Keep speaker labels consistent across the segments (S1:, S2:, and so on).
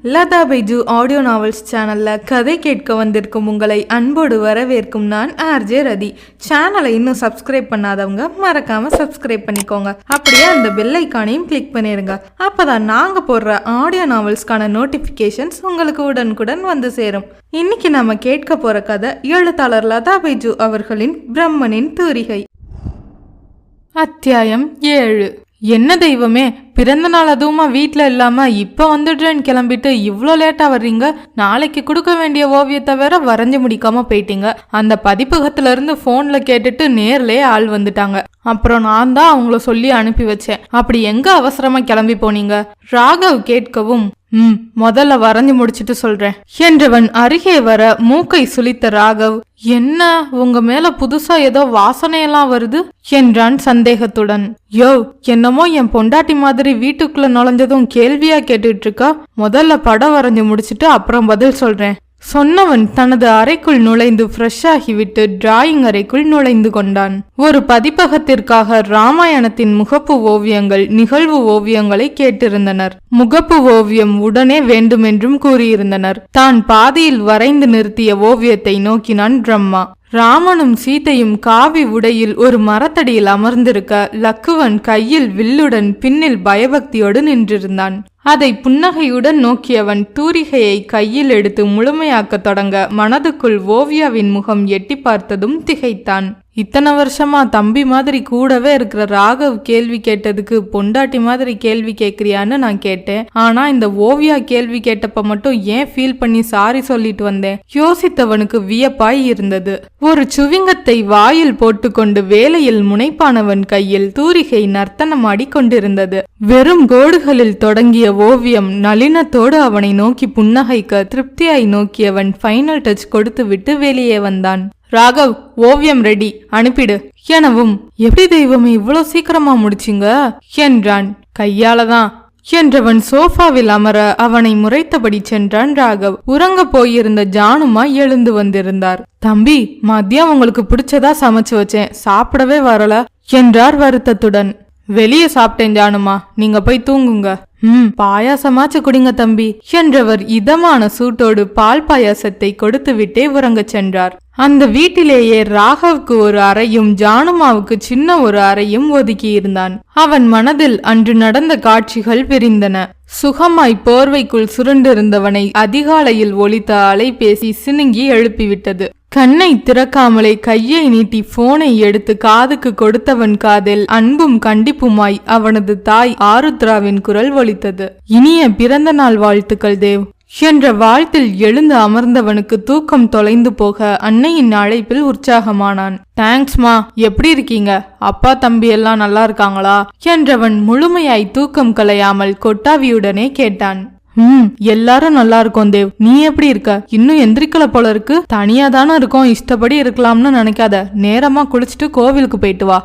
S1: Latha Baiju audio novels சேனல்ல கதை கேட்க வந்திருக்கும் உங்களை அன்போடு வரவேற்கும் நான் ஆர்ஜே ரதி. சேனலை இன்னும் சப்ஸ்கிரைப் பண்ணாதவங்க மறக்காம சப்ஸ்கிரைப் பண்ணிக்கோங்க. அப்படியே அந்த பெல் ஐக்கானையும் கிளிக் பண்ணிருங்க. அப்பதான் நாங்க போடுற ஆடியோ நாவல்ஸ்க்கான நோட்டிபிகேஷன்ஸ் உங்களுக்கு உடனுக்குடன் வந்து சேரும். இன்னைக்கு நம்ம கேட்க போற கதை எழுத்தாளர் லதா பைஜு அவர்களின் பிரம்மனின் தூரிகை. அத்தியாயம் 7. என்ன தெய்வமே, பிறந்த நாள் அதுவுமா வீட்டில் இல்லாம இப்ப வந்துடுறேன்னு கிளம்பிட்டு இவ்வளோ லேட்டா வர்றீங்க. நாளைக்கு கொடுக்க வேண்டிய ஓவியத்தை வேற வரைஞ்சு முடிக்காம போயிட்டீங்க. அந்த பதிப்பகத்துல இருந்து போன்ல கேட்டுட்டு நேர்லயே ஆள் வந்துட்டாங்க. அப்புறம் நான் தான் அவங்கள சொல்லி அனுப்பி வச்சேன். அப்படி எங்க அவசரமா கிளம்பி போனீங்க? ராகவ் கேட்கவும், முதல்ல வரைஞ்சு முடிச்சிட்டு சொல்றேன் என்றவன் அருகே வர மூக்கை சுளித்த ராகவ், என்ன உங்க மேல புதுசா ஏதோ வாசனையெல்லாம் வருது என்றான் சந்தேகத்துடன். யோ, என்னமோ என் பொண்டாட்டி மாதிரி வீட்டுக்குள்ள நுழைஞ்சதும் கேள்வியா கேட்டுட்டு இருக்கா. முதல்ல படம் வரைஞ்சு முடிச்சிட்டு அப்புறம் பதில் சொல்றேன் சொன்னவன் தனது அறைக்குள் நுழைந்து ஃப்ரெஷ் ஆகிவிட்டு டிராயிங் அறைக்குள் நுழைந்து கொண்டான். ஒரு பதிப்பகத்திற்காக ராமாயணத்தின் முகப்பு ஓவியங்கள், நிகழ்வு ஓவியங்களை கேட்டிருந்தனர். முகப்பு ஓவியம் உடனே வேண்டுமென்றும் கூறியிருந்தனர். தான் பாதியில் வரைந்து நிறுத்திய ஓவியத்தை நோக்கினான் பிரம்மா. ராமனும் சீதையும் காவி உடையில் ஒரு மரத்தடியில் அமர்ந்திருக்க லக்குவன் கையில் வில்லுடன் பின்னில் பயபக்தியோடு நின்றிருந்தான். அதை புன்னகையுடன் நோக்கியவன் தூரிகையை கையில் எடுத்து முழுமையாக்க தொடங்க மனதுக்குள் ஓவியாவின் முகம் எட்டி பார்த்ததும் திகைத்தான். இத்தனை வருஷமா தம்பி மாதிரி கூடவே இருக்கிற ராகவ் கேள்வி கேட்டதுக்கு பொண்டாட்டி மாதிரி கேள்வி கேட்கிறியான்னு நான் கேட்டேன். ஆனா இந்த ஓவியா கேள்வி கேட்டப்ப மட்டும் ஏன் ஃபீல் பண்ணி சாரி சொல்லிட்டு வந்தேன்? யோசித்தவனுக்கு வியப்பாய் இருந்தது. ஒரு சுவிங்கத்தை வாயில் போட்டுக்கொண்டு வேலையில் முனைப்பானவன் கையில் தூரிகை நர்த்தனமாடி கொண்டிருந்தது. வெறும் கோடுகளில் தொடங்கிய ஓவியம் நளினத்தோடு அவனை நோக்கி புன்னகைக்க திருப்தியாய் நோக்கியவன் ஃபைனல் டச் கொடுத்து விட்டு வெளியே வந்தான். ராகவ், ஓவியம் ரெடி, அனுப்பிடு எனவும், எப்படி தெய்வமே இவ்வளோ சீக்கிரமா முடிச்சிங்க என்றான். கையாலதான் என்றவன் சோஃபாவில் அமர அவனை முறைத்தபடி சென்றான் ராகவ். உறங்க போயிருந்த ஜானுமா எழுந்து வந்திருந்தார். தம்பி, மதியம் உங்களுக்கு பிடிச்சதா சமைச்சு வச்சேன், சாப்பிடவே வரல என்றார் வருத்தத்துடன். வெளியே சாப்பிட்டேன் ஜானுமா, நீங்க போய் தூங்குங்க. பாயாசமாச்சு குடிங்க தம்பி என்றவர் இதமான சூட்டோடு பால் பாயாசத்தை கொடுத்து விட்டே உறங்கச் சென்றார். அந்த வீட்டிலேயே ராகவுக்கு ஒரு அறையும் ஜானுமாவுக்கு சின்ன ஒரு அறையும் ஒதுக்கி இருந்தான். அவன் மனதில் அன்று நடந்த காட்சிகள் விரிந்தன. சுகமாய் போர்வைக்குள் சுருண்டிருந்தவனை அதிகாலையில் ஒலித்த அலைபேசி சினுங்கி எழுப்பிவிட்டது. கண்ணை திறக்காமலே கையை நீட்டி போனை எடுத்து காதுக்கு கொடுத்தவன் காதில் அன்பும் கண்டிப்புமாய் அவனது தாய் ஆருத்ராவின் குரல் ஒலித்தது. இனிய பிறந்த நாள் வாழ்த்துக்கள் தேவ் என்ற வாழ்த்தில் எழுந்து அமர்ந்தவனுக்கு தூக்கம் தொலைந்து போக அன்னையின் அழைப்பில் உற்சாகமானான். தேங்க்ஸ்மா, எப்படி இருக்கீங்க? அப்பா தம்பி எல்லாம் நல்லா இருக்காங்களா என்றவன் முழுமையாய் தூக்கம் கலையாமல் கொட்டாவியுடனே கேட்டான். எல்லாரும் நல்லா இருக்கோம் தேவ், நீ எப்படி இருக்க? இன்னும் எந்திரிக்கல போல இருக்கு. தனியா தானே இருக்கோம், இஷ்டப்படி இருக்கலாம்னு நினைக்காத. நேரமா குளிச்சுட்டு கோவிலுக்கு போயிட்டு வா.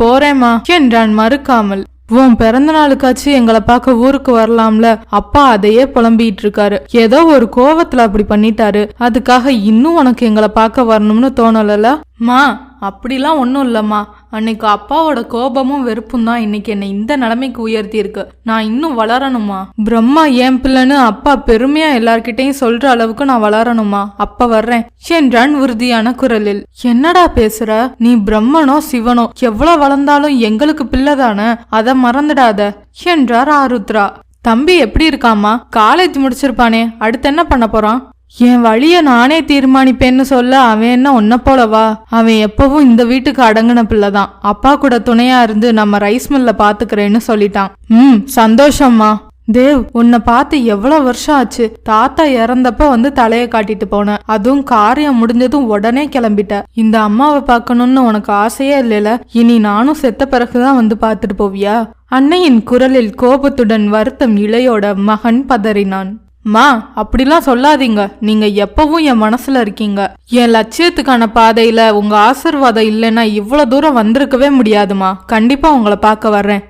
S1: போறேம்மா என்றான் மறுக்காமல். உன் பிறந்த நாளுக்காச்சு எங்களை பார்க்க ஊருக்கு வரலாம்ல. அப்பா அதையே புலம்பிட்டு இருக்காரு. ஏதோ ஒரு கோவத்துல அப்படி பண்ணிட்டாரு. அதுக்காக இன்னும் உனக்கு எங்களை பார்க்க வரணும்னு தோணலல? மா, அப்படிலாம் ஒன்றும் இல்லம்மா. அன்னைக்கு அப்பாவோட கோபமும் வெறுப்பும் தான் இன்னைக்கு என்னை இந்த நிலைமைக்கு உயர்த்தி இருக்கு. நான் இன்னும் வளரணுமா? பிரம்மா ஏன் பிள்ளைன்னு அப்பா பெருமையா எல்லார்கிட்டையும் சொல்ற அளவுக்கு நான் வளரணுமா? அப்ப வர்றேன் என்றான் உறுதியான குரலில். என்னடா பேசுற நீ? பிரம்மனோ சிவனோ எவ்வளவு வளர்ந்தாலும் எங்களுக்கு பிள்ளைதானே, அதை மறந்துடாத என்றார் ஆருத்ரா. தம்பி எப்படி இருக்காமா? காலேஜ் முடிச்சிருப்பானே, அடுத்து என்ன பண்ண போறான்? என் வழிய நானே தீர்மானிப்பேன்னு சொல்ல அவன் என்ன ஒன்ன போலவா? அவன் எப்பவும் இந்த வீட்டுக்கு அடங்கின பிள்ளைதான். அப்பா கூட துணையா இருந்து நம்ம ரைஸ் மில்ல பாத்துக்கிறேன்னு சொல்லிட்டான். சந்தோஷம்மா. தேவ், உன்னை பார்த்து எவ்வளவு வருஷம் ஆச்சு. தாத்தா இறந்தப்ப வந்து தலைய காட்டிட்டு போன. அதுவும் காரியம் முடிஞ்சதும் உடனே கிளம்பிட்ட. இந்த அம்மாவை பார்க்கணும்னு உனக்கு ஆசையே இல்லைல? இனி நானும் செத்த பிறகுதான் வந்து பாத்துட்டு போவியா? அன்னையின் குரலில் கோபத்துடன் வருத்தம் இளையோட மகன் பதறினான். மா, அப்படிலாம் சொல்லாதீங்க. நீங்க எப்பவும் என் மனசுல இருக்கீங்க. என் லட்சியத்துக்கான பாதையில உங்க ஆசீர்வாதம் இல்லைன்னா இவ்வளவு தூரம் வந்திருக்கவே முடியாதுமா. கண்டிப்பா உங்களை பார்க்க வர்றேன்.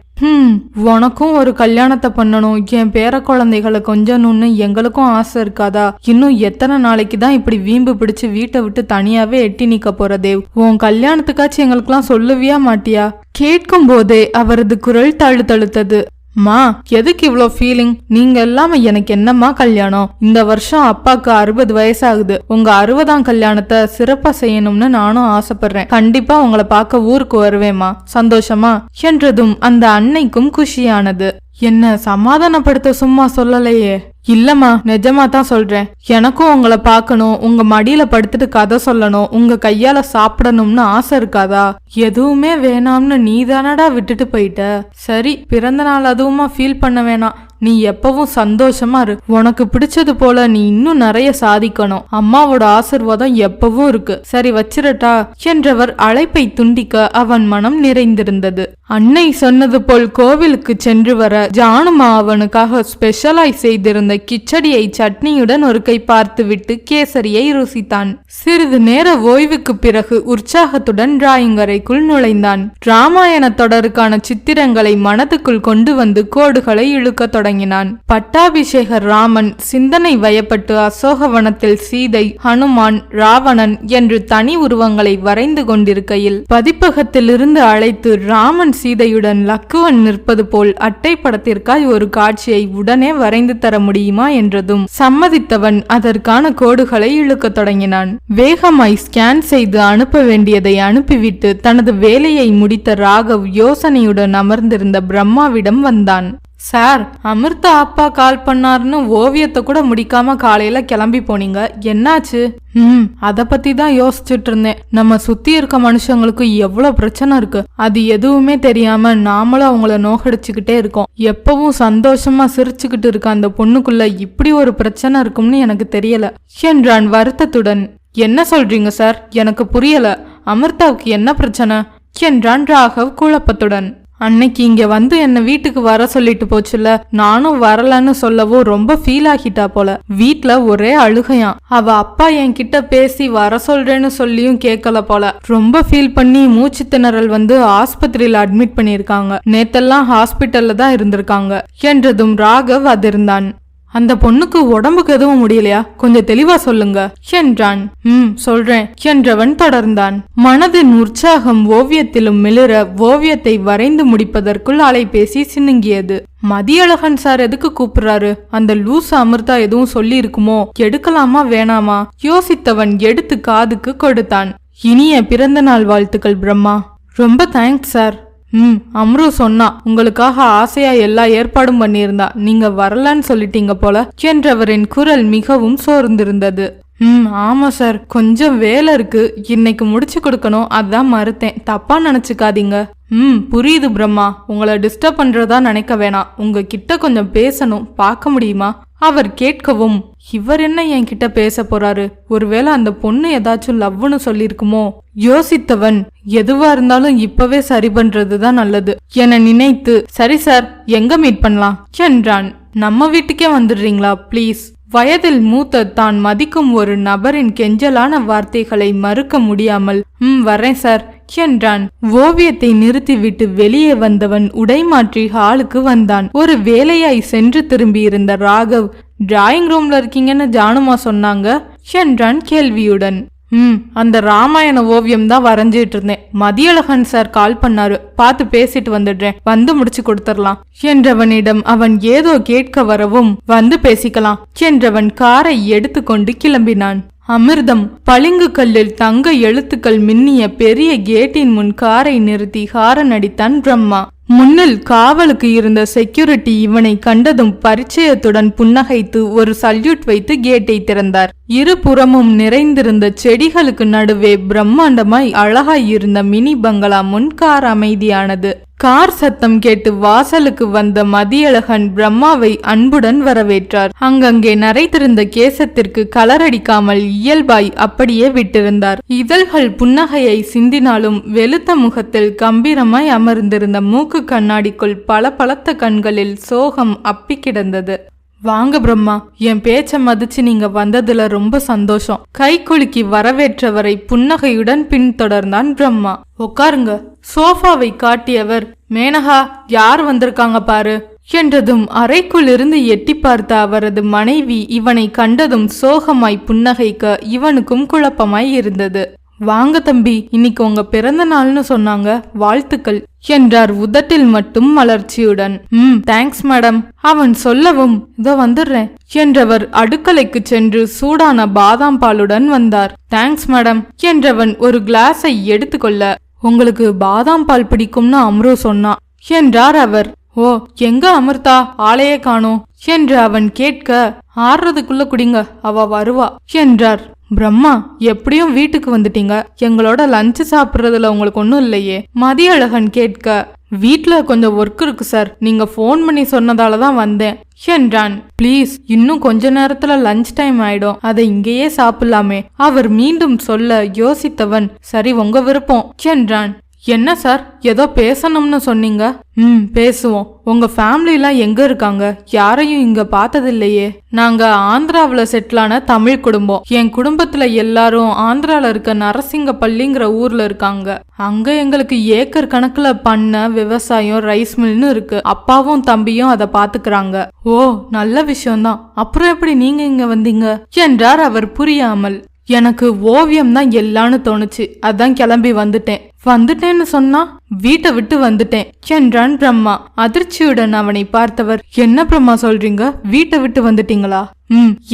S1: உனக்கும் ஒரு கல்யாணத்தை பண்ணணும், என் பேர குழந்தைகளை கொஞ்சணும்னு எங்களுக்கும் ஆசை இருக்காதா? இன்னும் எத்தனை நாளைக்கு தான் இப்படி வீம்பு பிடிச்சு வீட்டை விட்டு தனியாவே எட்டி நிக்க போற தேவ்? உன் கல்யாணத்துக்காச்சும் எங்களுக்கெல்லாம் சொல்லுவியா மாட்டியா? கேட்கும் போதே அவரது குரல் தழுத்தழுத்தது. மா எதுக்கு இவ்ளோ ஃபீலிங்? நீங்க இல்லாம எனக்கு என்னம்மா கல்யாணம்? இந்த வருஷம் அப்பாக்கு 60 வயசாகுது. உங்க 60ஆம் கல்யாணத்தை சிறப்பா செய்யணும்னு நானும் ஆசைப்படுறேன். கண்டிப்பா உங்களை பார்க்க ஊருக்கு வருவேம்மா. சந்தோஷமா என்றதும் அந்த அன்னைக்கும் குஷியானது. என்ன சமாதானப்படுத்த சும்மா சொல்லலையே. இல்லம்மா, நிஜமா தான் சொல்றேன். எனக்கும் உங்களை பார்க்கணும், உங்க மடியில படுத்துட்டு கதை சொல்லணும், உங்க கையால சாப்பிடணும்னு ஆசை இருக்காதா? எதுவுமே வேணாம்னு நீ தானடா விட்டுட்டு போயிட்ட. சரி, பிறந்த நாள் அதுவுமா ஃபீல் பண்ண வேணாம். நீ எப்பவும் சந்தோஷமா இரு. உனக்கு பிடிச்சது போல நீ இன்னும் நிறைய சாதிக்கணும். அம்மாவோட ஆசிர்வாதம் எப்பவும் இருக்கு. சரி வச்சிரட்டா என்றவர் அழைப்பை துண்டிக்க அவன் மனம் நிறைந்திருந்தது. அன்னை சொன்னது போல் கோவிலுக்கு சென்று வர ஜானுமா அவனுக்காக ஸ்பெஷலாய் செய்திருந்த கிச்சடியை சட்னியுடன் ஒரு கை பார்த்துவிட்டு கேசரியை ருசித்தான். சிறிது நேர ஓய்வுக்கு பிறகு உற்சாகத்துடன் டிராயிங் அறைக்குள் நுழைந்தான். ராமாயண தொடருக்கான சித்திரங்களை மனதுக்குள் கொண்டு வந்து கோடுகளை இழுக்க தொடங்கினான். பட்டாபிஷேகர் ராமன் சிந்தனை வயப்பட்டு அசோகவனத்தில் சீதை, ஹனுமான், ராவணன் என்று தனி உருவங்களை வரைந்து கொண்டிருக்கையில் பதிப்பகத்திலிருந்து அழைத்து ராமன் சீதையுடன் லக்குவன் நிற்பது போல் அட்டை படத்திற்காய் ஒரு காட்சியை உடனே வரைந்து தர முடியுமா என்றதும் சம்மதித்தவன் அதற்கான கோடுகளை இழுக்க தொடங்கினான். வேகமாய் ஸ்கேன் செய்து அனுப்ப வேண்டியதை அனுப்பிவிட்டு தனது வேலையை முடித்த ராகவ் யோசனையுடன் அமர்ந்திருந்த பிரம்மாவிடம் வந்தான். சார், அமிர்தா அப்பா கால் பண்ணாருன்னு ஓவியத்தை கூட முடிக்காம காலையில கிளம்பி போனீங்க, என்னாச்சு? அத பத்தி தான் யோசிச்சுட்டு இருந்தேன். நம்ம சுத்தி இருக்க மனுஷங்களுக்கு எவ்வளவு பிரச்சனை இருக்கு. அது எதுவுமே தெரியாம நாமளும் அவங்கள நோகடிச்சுக்கிட்டே இருக்கோம். எப்பவும் சந்தோஷமா சிரிச்சுக்கிட்டு இருக்க அந்த பொண்ணுக்குள்ள இப்படி ஒரு பிரச்சனை இருக்கும்னு எனக்கு தெரியல என்றான் வருத்தத்துடன். என்ன சொல்றீங்க சார்? எனக்கு புரியல. அமிர்தாவுக்கு என்ன பிரச்சனை என்றான் ராகவ் குழப்பத்துடன். அன்னைக்கு இங்க வந்து என்ன வீட்டுக்கு வர சொல்லிட்டு போச்சுல, நானும் வரலன்னு சொல்லவோ ரொம்ப ஃபீல் ஆகிட்டா போல. வீட்ல ஒரே அழுகையாம். அவ அப்பா என்கிட்ட பேசி வர சொல்றேன்னு சொல்லியும் கேட்கல போல. ரொம்ப ஃபீல் பண்ணி மூச்சு திணறல் வந்து ஆஸ்பத்திரியில அட்மிட் பண்ணிருக்காங்க. நேத்தெல்லாம் ஹாஸ்பிட்டல்ல தான் இருந்திருக்காங்க என்றதும் ராகவ் அதிர்ந்தான். அந்த பொண்ணுக்கு உடம்புக்கு எதுவும் முடியலையா? கொஞ்சம் தெளிவா சொல்லுங்க என்றான். சொல்றேன் என்றவன் தொடர்ந்தான். மனதின் உற்சாகம் ஓவியத்திலும் மிளிர ஓவியத்தை வரைந்து முடிப்பதற்குள் அலைபேசி சினுங்கியது. மதியழகன் சார் எதுக்கு கூப்பிடுறாரு? அந்த லூஸ் அமிர்தா எதுவும் சொல்லி இருக்குமோ? எடுக்கலாமா வேணாமா யோசித்தவன் எடுத்து காதுக்கு கொடுத்தான். இனிய பிறந்த நாள் வாழ்த்துக்கள் பிரம்மா. ரொம்ப தேங்க்ஸ் சார். அம்ரு சொன்னா உங்களுக்காக ஆசையா எல்லா ஏற்பாடும் பண்ணியிருந்தா, நீங்க வரலன்னு சொல்லிட்டீங்க போல என்றவரின் குரல் மிகவும் சோர்ந்திருந்தது. ஆமா சார், கொஞ்சம் வேலை இருக்கு, இன்னைக்கு முடிச்சு கொடுக்கணும், அதான் மறுத்தேன், தப்பா நினைச்சுக்காதீங்க. புரியுது பிரம்மா, உங்களை டிஸ்டர்ப் பண்றதா நினைக்க வேணாம். உங்ககிட்ட கொஞ்சம் பேசணும், பார்க்க முடியுமா? அவர் கேட்கவும், இவர் என்ன என்கிட்ட பேச போறாரு? ஒருவேளை அந்த பொண்ணு ஏதாச்சும் லவ்னு சொல்லிருக்குமோ? யோசித்தவன், எதுவா இருந்தாலும் இப்பவே சரி பண்றதுதான் நல்லது என நினைத்து, சரி சார், எங்க மீட் பண்ணலாம் என்றான். நம்ம வீட்டுக்கே வந்துடுறீங்களா ப்ளீஸ்? வயதில் மூத்த தான் மதிக்கும் ஒரு நபரின் கெஞ்சலான வார்த்தைகளை மறுக்க முடியாமல் வரேன் சார் என்றான். ஓவியத்தை நிறுத்திவிட்டு வெளியே வந்தவன் உடைமாற்றி ஹாலுக்கு வந்தான். ஒரு வேலையாய் சென்று திரும்பி இருந்த ராகவ், டிராயிங் ரூம்ல இருக்கீங்கன்னு ஜானுமா சொன்னாங்க என்றான் கேள்வியுடன். அந்த ராமாயண ஓவியம் தான் வரைஞ்சிட்டு இருந்தேன். மதியழகன் சார் கால் பண்ணாரு, பார்த்து பேசிட்டு வந்துடுறேன், வந்து முடிச்சு கொடுத்துடலாம் என்றவனிடம் அவன் ஏதோ கேட்க வரவும், வந்து பேசிக்கலாம் என்றவன் காரை எடுத்துக்கொண்டு கிளம்பினான். அமிர்தம் பளிங்கு கல்லில் தங்க எழுத்துக்கள் மின்னிய பெரிய கேட்டின் முன் காரை நிறுத்தி ஹாரன் அடித்தான் பிரம்மா. முன்னில் காவலுக்கு இருந்த செக்யூரிட்டி இவனை கண்டதும் பரிச்சயத்துடன் புன்னகைத்து ஒரு சல்யூட் வைத்து கேட்டை திறந்தார். இருபுறமும் நிறைந்திருந்த செடிகளுக்கு நடுவே பிரம்மாண்டமாய் அழகாய் இருந்த மினி பங்களா முன் கார் அமைதியானது. கார் சத்தம் கேட்டு வாசலுக்கு வந்த மதியழகன் பிரம்மாவை அன்புடன் வரவேற்றார். அங்கங்கே நரைத்திருந்த கேசத்திற்கு கலரடிக்காமல் இயல்பாய் அப்படியே விட்டிருந்தார். இதழ்கள் புன்னகையை சிந்தினாலும் வெளுத்த முகத்தில் கம்பீரமாய் அமர்ந்திருந்த மூக்கு கண்ணாடிக்குள் பளபளத்த கண்களில் சோகம் அப்பி கிடந்தது. வாங்க பிரம்மா, என் பேச்ச மதிச்சு நீங்க வந்ததுல ரொம்ப சந்தோஷம். கை குலுக்கி வரவேற்றவரை புன்னகையுடன் பின்தொடர்ந்தான் பிரம்மா. உட்காருங்க. சோஃபாவை காட்டியவர், மேனகா யார் வந்திருக்காங்க பாரு என்றதும் அறைக்குள் இருந்து எட்டி பார்த்த அவரது மனைவி இவனை கண்டதும் சோகமாய் புன்னகைக்க இவனுக்கும் குழப்பமாய் இருந்தது. வாங்க தம்பி, இன்னைக்கு உங்க பிறந்த நாள்னு சொன்னாங்க, வாழ்த்துக்கள் என்றார் உதட்டில் மட்டும் மலர்ச்சியுடன். Thanks madam. அவன் சொல்லவும் இதோ வந்துடுறேன் என்றவர் அடுக்கலைக்கு சென்று சூடான பாதாம் பாலுடன் வந்தார். தேங்க்ஸ் மேடம் என்றவன் ஒரு கிளாஸை எடுத்துக்கொள்ள, உங்களுக்கு பாதாம் பால் பிடிக்கும்னு அம்ரு சொன்னா என்றார் அவர். ஓ, எங்க அமிர்தா, ஆளையே காணோம் என்று அவன் கேட்க, ஆறுறதுக்குள்ள குடிங்க, அவ வருவா என்றார். பிரம்மா, எப்படியும் வீட்டுக்கு வந்துட்டீங்க, எங்களோட லஞ்ச் சாப்பிட்றதுல உங்களுக்கு ஒன்றும் இல்லையே? மதியழகன் கேட்க, வீட்ல கொஞ்சம் ஒர்க் இருக்கு சார், நீங்க ஃபோன் பண்ணி சொன்னதால தான் வந்தேன் என்றான். ப்ளீஸ், இன்னும் கொஞ்ச நேரத்துல லஞ்ச் டைம் ஆயிடும், அதை இங்கேயே சாப்பிடலாமே. அவர் மீண்டும் சொல்ல யோசித்தவன், சரி உங்க விருப்பம் என்றான். என்ன சார், ஏதோ பேசணும்னு சொன்னீங்க? பேசுவோம். உங்க ஃபேமிலிலாம் எங்க இருக்காங்க? யாரையும் இங்க பார்த்ததில்லையே. நாங்க ஆந்திராவில் செட்டிலான தமிழ் குடும்பம். என் குடும்பத்துல எல்லாரும் ஆந்திரால இருக்க நரசிங்கப்பள்ளிங்கிற ஊர்ல இருக்காங்க. அங்க எங்களுக்கு ஏக்கர் கணக்குல பண்ண விவசாயம், ரைஸ் மில்னு இருக்கு. அப்பாவும் தம்பியும் அதை பாத்துக்கிறாங்க. ஓ, நல்ல விஷயம்தான். அப்புறம் எப்படி நீங்க இங்க வந்தீங்க என்றார் அவர் புரியாமல். எனக்கு ஓவியம் தான் எல்லான்னு தோணுச்சு, அதான் கிளம்பி வந்துட்டேன்னு சொன்னா வீட்டை விட்டு வந்துட்டேன் என்றான் பிரம்மா. அதிர்ச்சியுடன் அவனை பார்த்தவர், என்ன பிரம்மா சொல்றீங்க, வீட்டை விட்டு வந்துட்டீங்களா?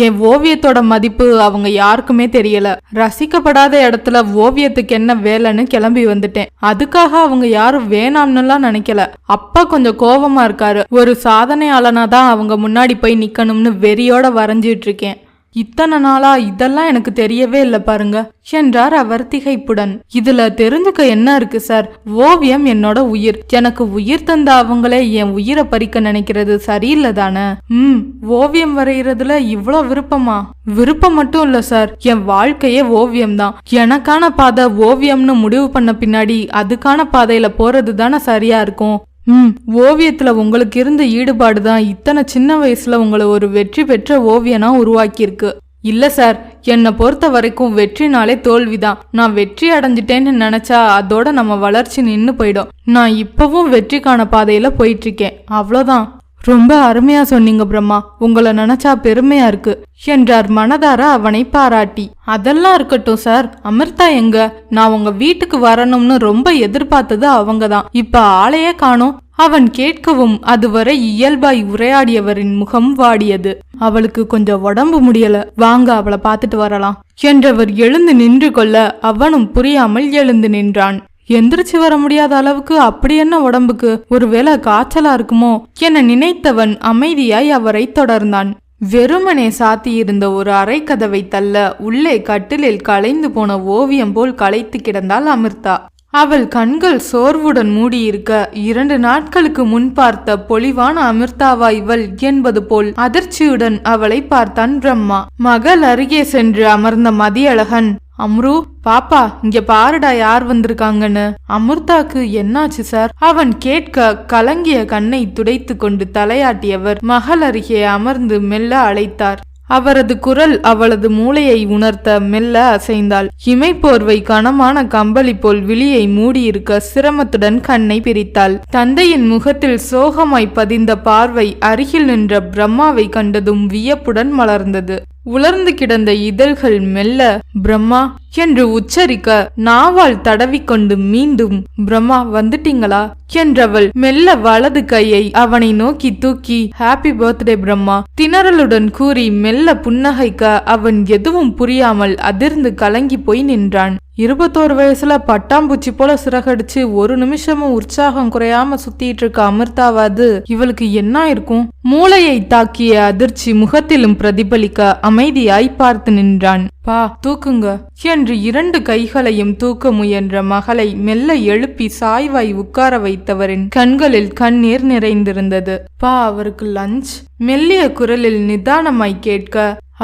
S1: என் ஓவியத்தோட மதிப்பு அவங்க யாருக்குமே தெரியல. ரசிக்கப்படாத இடத்துல ஓவியத்துக்கு என்ன வேலைன்னு கிளம்பி வந்துட்டேன். அதுக்காக அவங்க யாரும் வேணாம்னுலாம் நினைக்கல. அப்பா கொஞ்சம் கோபமா இருக்காரு. ஒரு சாதனையாளனா தான் அவங்க முன்னாடி போய் நிக்கணும்னு வெறியோட வரைஞ்சிட்டு இருக்கேன். இத்தனை நாளா இதெல்லாம் எனக்கு தெரியவே இல்லை பாருங்க என்றார் அவர் திகைப்புடன். இதுல தெரிஞ்சுக்க என்ன இருக்கு சார், ஓவியம் என்னோட உயிர். எனக்கு உயிர் தந்த அவங்களே என் உயிரை பறிக்க நினைக்கிறது சரியில்லை தானே? ஓவியம் வரைகிறதுல இவ்வளோ விருப்பமா? விருப்பம் மட்டும் இல்ல சார், என் வாழ்க்கையே ஓவியம் தான். எனக்கான பாதை ஓவியம்னு முடிவு பண்ண பின்னாடி அதுக்கான பாதையில போறது தானே சரியா இருக்கும். ஓவியத்துல உங்களுக்கு இருந்த ஈடுபாடு தான் இத்தனை சின்ன வயசுல உங்களை ஒரு வெற்றி பெற்ற ஓவியனா உருவாக்கியிருக்கு. இல்ல சார், என்னை பொறுத்த வரைக்கும் வெற்றினாலே தோல்விதான். நான் வெற்றி அடைஞ்சிட்டேன்னு நினைச்சா அதோட நம்ம வளர்ச்சி நின்னு போயிடும். நான் இப்பவும் வெற்றிக்கான பாதையில போயிட்டு இருக்கேன், அவ்வளோதான். ரொம்ப அருமையா சொன்னீங்க பிரம்மா, உங்களை நினைச்சா பெருமையா இருக்கு என்றார் மனதார அவனை பாராட்டி. அதெல்லாம் இருக்கட்டும் சார், அமிர்தா எங்க? நான் உங்க வீட்டுக்கு வரணும்னு ரொம்ப எதிர்பார்த்தது அவங்கதான், இப்ப ஆளையே காணோம். அவன் கேட்கவும் அதுவரை இயல்பாய் உரையாடியவரின் முகம் வாடியது. அவளுக்கு கொஞ்சம் உடம்பு முடியல, வாங்க அவளை பார்த்துட்டு வரலாம் என்றவர் எழுந்து நின்று கொள்ள அவனும் புரியாமல் எழுந்து நின்றான். எந்திரிச்சு வர முடியாத அளவுக்கு அப்படி என்ன உடம்புக்கு? ஒருவேளை காய்ச்சலா இருக்குமோ என நினைத்தவன் அமைதியாய் அவரை தொடர்ந்தான். வெறுமனே சாத்தியிருந்த ஒரு அறை கதவை தள்ள உள்ளே கட்டிலில் கலைந்து போன ஓவியம் போல் களைத்து கிடந்தாள் அமிர்தா. அவள் கண்கள் சோர்வுடன் மூடியிருக்க, 2 நாட்களுக்கு முன் பார்த்த பொலிவான அமிர்தாவா இவள் என்பது போல் அதிர்ச்சியுடன் அவளை பார்த்தான் பிரம்மா. மகள் அருகே சென்று அமர்ந்த மதியழகன், அம்ரு பாப்பா, இங்க பாருடா யார் வந்திருக்காங்கன்னு. அமிர்தாக்கு என்னாச்சு சார்? அவன் கேட்க கலங்கிய கண்ணை துடைத்து கொண்டு தலையாட்டியவர் மகள் அருகே அமர்ந்து மெல்ல அழைத்தார். அவரது குரல் அவளது மூளையை உணர்த்த மெல்ல அசைந்தாள். இமைப்போர்வை கனமான கம்பளி போல் விழியை மூடியிருக்க சிரமத்துடன் கண்ணை பிரித்தாள். தந்தையின் முகத்தில் சோகமாய் பதிந்த பார்வை அருகில் நின்ற பிரம்மாவை கண்டதும் வியப்புடன் மலர்ந்தது. உலர்ந்து கிடந்த இதழ்கள் மெல்ல பிரம்மா என்று உச்சரிக்க நாவால் தடவிக்கொண்டு மீண்டும் பிரம்மா வந்துட்டீங்களா என்றவள் மெல்ல வலது கையை அவனை நோக்கி தூக்கி ஹாப்பி பர்த்டே பிரம்மா திணறலுடன் கூறி மெல்ல புன்னகைக்க அவன் எதுவும் புரியாமல் அதிர்ந்து கலங்கி போய் நின்றான். 21 வயசுல பட்டாம்பூச்சி போல சிறகடிச்சு ஒரு நிமிஷமும் உற்சாகம் குறையாம சுத்திட்டு இருக்க அமிர்தாவாது இவளுக்கு என்ன இருக்கும்? மூளையை தாக்கிய அதிர்ச்சி முகத்திலும் பிரதிபலிக்க அமைதியாய் பார்த்து நின்றான். பா தூக்குங்க என்று 2 கைகளையும் தூக்க முயன்ற மகளை மெல்ல எழுப்பி சாய்வாய் உட்கார வைத்தவரின் கண்களில் கண்ணீர் நிறைந்திருந்தது. பா அவருக்கு லஞ்ச் மெல்லிய குரலில் நிதானமாய் கேட்க,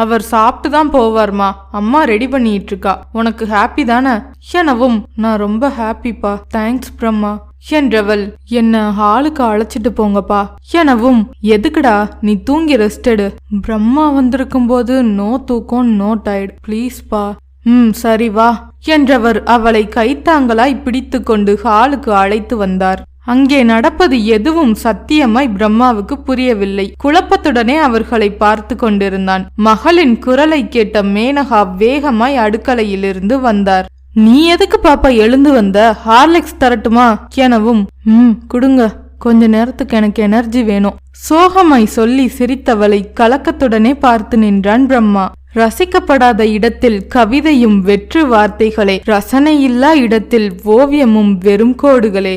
S1: அவர் சாப்பிட்டு தான் போவார்மா, அம்மா ரெடி பண்ணிட்டு இருக்கா, உனக்கு ஹாப்பி தானே எனவும், நான் ரொம்ப ஹாப்பிப்பா, தேங்க்ஸ் பிரம்மா என்றவள், என்ன ஹாலுக்கு அழைச்சிட்டு போங்கப்பா எனவும், எதுக்குடா நீ தூங்கி ரெஸ்ட் எடு, பிரம்மா வந்திருக்கும் போது நோ தூக்கம் நோ டயர்ட் ப்ளீஸ் பா. சரி வா என்றவர் அவளை கைத்தாங்கலாய் பிடித்து கொண்டு ஹாலுக்கு அழைத்து வந்தார். அங்கே நடப்பது எதுவும் சத்தியமாய் பிரம்மாவுக்கு புரியவில்லை. குழப்பத்துடனே அவர்களை பார்த்து கொண்டிருந்தான். மகளின் குரலை கேட்ட மேனகா வேகமாய் அடுக்கலையிலிருந்து வந்தார். நீ எதுக்கு பாப்பா எழுந்து வந்த? ஹார்லிக்ஸ் தரட்டுமா எனவும், குடுங்க, கொஞ்ச நேரத்துக்கு எனக்கு எனர்ஜி வேணும் சோகமாய் சொல்லி சிரித்தவளை கலக்கத்துடனே பார்த்து நின்றான் பிரம்மா. ரசிக்கப்படாத இடத்தில் கவிதையும் வெற்று வார்த்தைகளே, ரசனையில்லா இடத்தில் ஓவியமும் வெறும் கோடுகளே.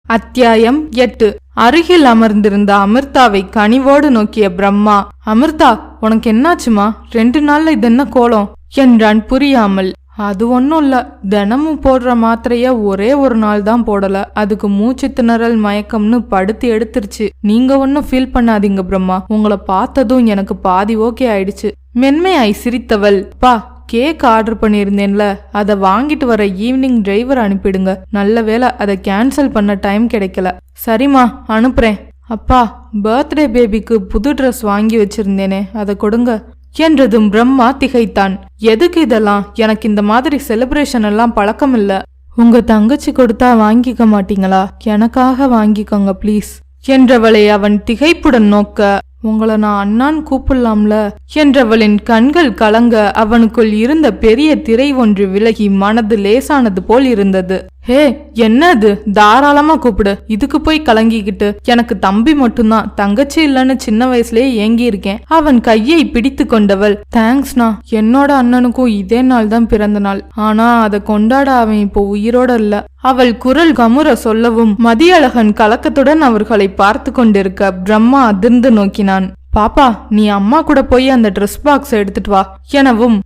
S1: அத்தியாயம் 8. அருகில் அமர்ந்திருந்த அமிர்தாவை கனிவோடு நோக்கிய பிரம்மா, அமிர்தா, உனக்கு என்னாச்சுமா? 2 நாள்ல இது என்ன கோலம் என்றான் புரியாமல். அது ஒன்னும் இல்ல, தினமும் போடுற மாத்திரைய ஒரே ஒரு நாள் தான் போடல, அதுக்கு மூச்சு திணறல் மயக்கம்னு படுத்து எடுத்துருச்சு. நீங்க ஒன்னும் ஃபீல் பண்ணாதீங்க பிரம்மா, உங்களை பார்த்ததும் எனக்கு பாதி ஓகே ஆயிடுச்சு. மென்மையாய் சிரித்தவள், பா, கேக் ஆர்டர் பண்ணியிருந்தேன்ல, அதை வாங்கிட்டு வர ஈவினிங் டிரைவர் அனுப்பிடுங்க. நல்ல வேளை அதை கேன்சல் பண்ண டைம் கிடைக்கல. சரிம்மா, அனுப்புறேன். அப்பா, பர்த்டே பேபிக்கு புது ட்ரெஸ் வாங்கி வச்சிருந்தேனே, அதை கொடுங்க என்றதும் பிரம்மா திகைத்தான். எதுக்கு இதெல்லாம்? எனக்கு இந்த மாதிரி செலிப்ரேஷன் எல்லாம் பழக்கம் இல்ல. உங்க தங்கச்சி கொடுத்தா வாங்கிக்க மாட்டீங்களா? எனக்காக வாங்கிக்கோங்க ப்ளீஸ் என்றவளை அவன் திகைப்புடன் நோக்க, உங்களை நான் அண்ணான்னு கூப்பிடலாம்ல என்றவளின் கண்கள் கலங்க அவனுக்குள் இருந்த பெரிய திரை ஒன்று விலகி மனது லேசானது போல் இருந்தது. ஹே, என்னது? தாராளமா கூப்பிடு, இதுக்கு போய் கலங்கிக்கிட்டு. எனக்கு தம்பி மட்டும்தான், தங்கச்சி இல்லன்னு சின்ன வயசுலயே ஏங்கி இருக்கேன். அவன் கையை பிடித்து கொண்டவள், தேங்க்ஸ்னா, என்னோட அண்ணனுக்கும் இதே நாள் தான் பிறந்த நாள், ஆனா அதை கொண்டாட அவன் இப்போ உயிரோட இல்ல. அவள் குரல் கமுற சொல்லவும் மதியழகன் கலக்கத்துடன் அவர்களை பார்த்து கொண்டிருக்க பிரம்மா அதிர்ந்து நோக்கினான். பாப்பா, நீ அம்மா கூட போய் அந்த ட்ரெஸ் பாக்ஸ் எடுத்துட்டு வா எனவும்,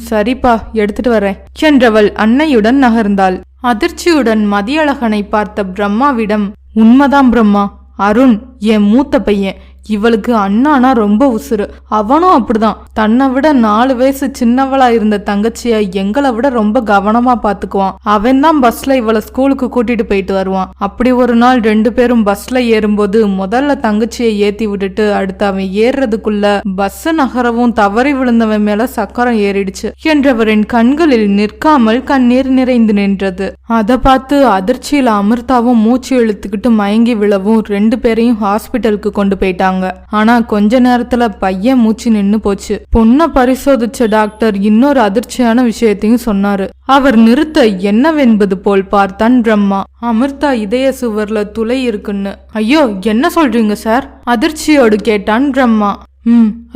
S1: சரிப்பா, எடுத்துட்டு வரேன் என்றவள் அன்னையுடன் நகர்ந்தாள். அதிர்ச்சியுடன் மதியழகனை பார்த்த பிரம்மாவிடம், உண்மைதான் பிரம்மா, அருண் என் மூத்த பையன், இவளுக்கு அண்ணானா ரொம்ப உசுறு. அவனும் அப்படிதான், தன்னை விட 4 வயசு சின்னவளா இருந்த தங்கச்சிய எங்களை விட ரொம்ப கவனமா பாத்துக்குவான். அவன் தான் பஸ்ல இவளை ஸ்கூலுக்கு கூட்டிட்டு போயிட்டு வருவான். அப்படி ஒரு நாள் 2 பேரும் பஸ்ல ஏறும்போது முதல்ல தங்கச்சியை ஏத்தி விட்டுட்டு அடுத்து அவன் ஏறுறதுக்குள்ள பஸ் நகரவும் தவறி விழுந்தவன் மேல சக்கரம் ஏறிடுச்சு என்றவரின் கண்களில் நிற்காமல் கண்ணீர் நிறைந்து நின்றது. அதை பார்த்து அதிர்ச்சியில அமிர்தாவும் மூச்சு இழுத்துக்கிட்டு மயங்கி விழவும் 2 பேரையும் ஹாஸ்பிட்டலுக்கு கொண்டு போயிட்டாங்க. ஆனா கொஞ்ச நேரத்துல பையன் மூச்சு நின்னு போச்சு. பொண்ணை பரிசோதிச்ச டாக்டர் இன்னொரு அதிர்ச்சியான விஷயத்தையும் சொன்னாரு. அவர் நிறுத்த என்னவென்பது போல் பார்த்தான் பிரம்மா. அமிர்தா இதய சுவர்ல துளை இருக்குன்னு. ஐயோ, என்ன சொல்றீங்க சார்? அதிர்ச்சியோடு கேட்டான் பிரம்மா.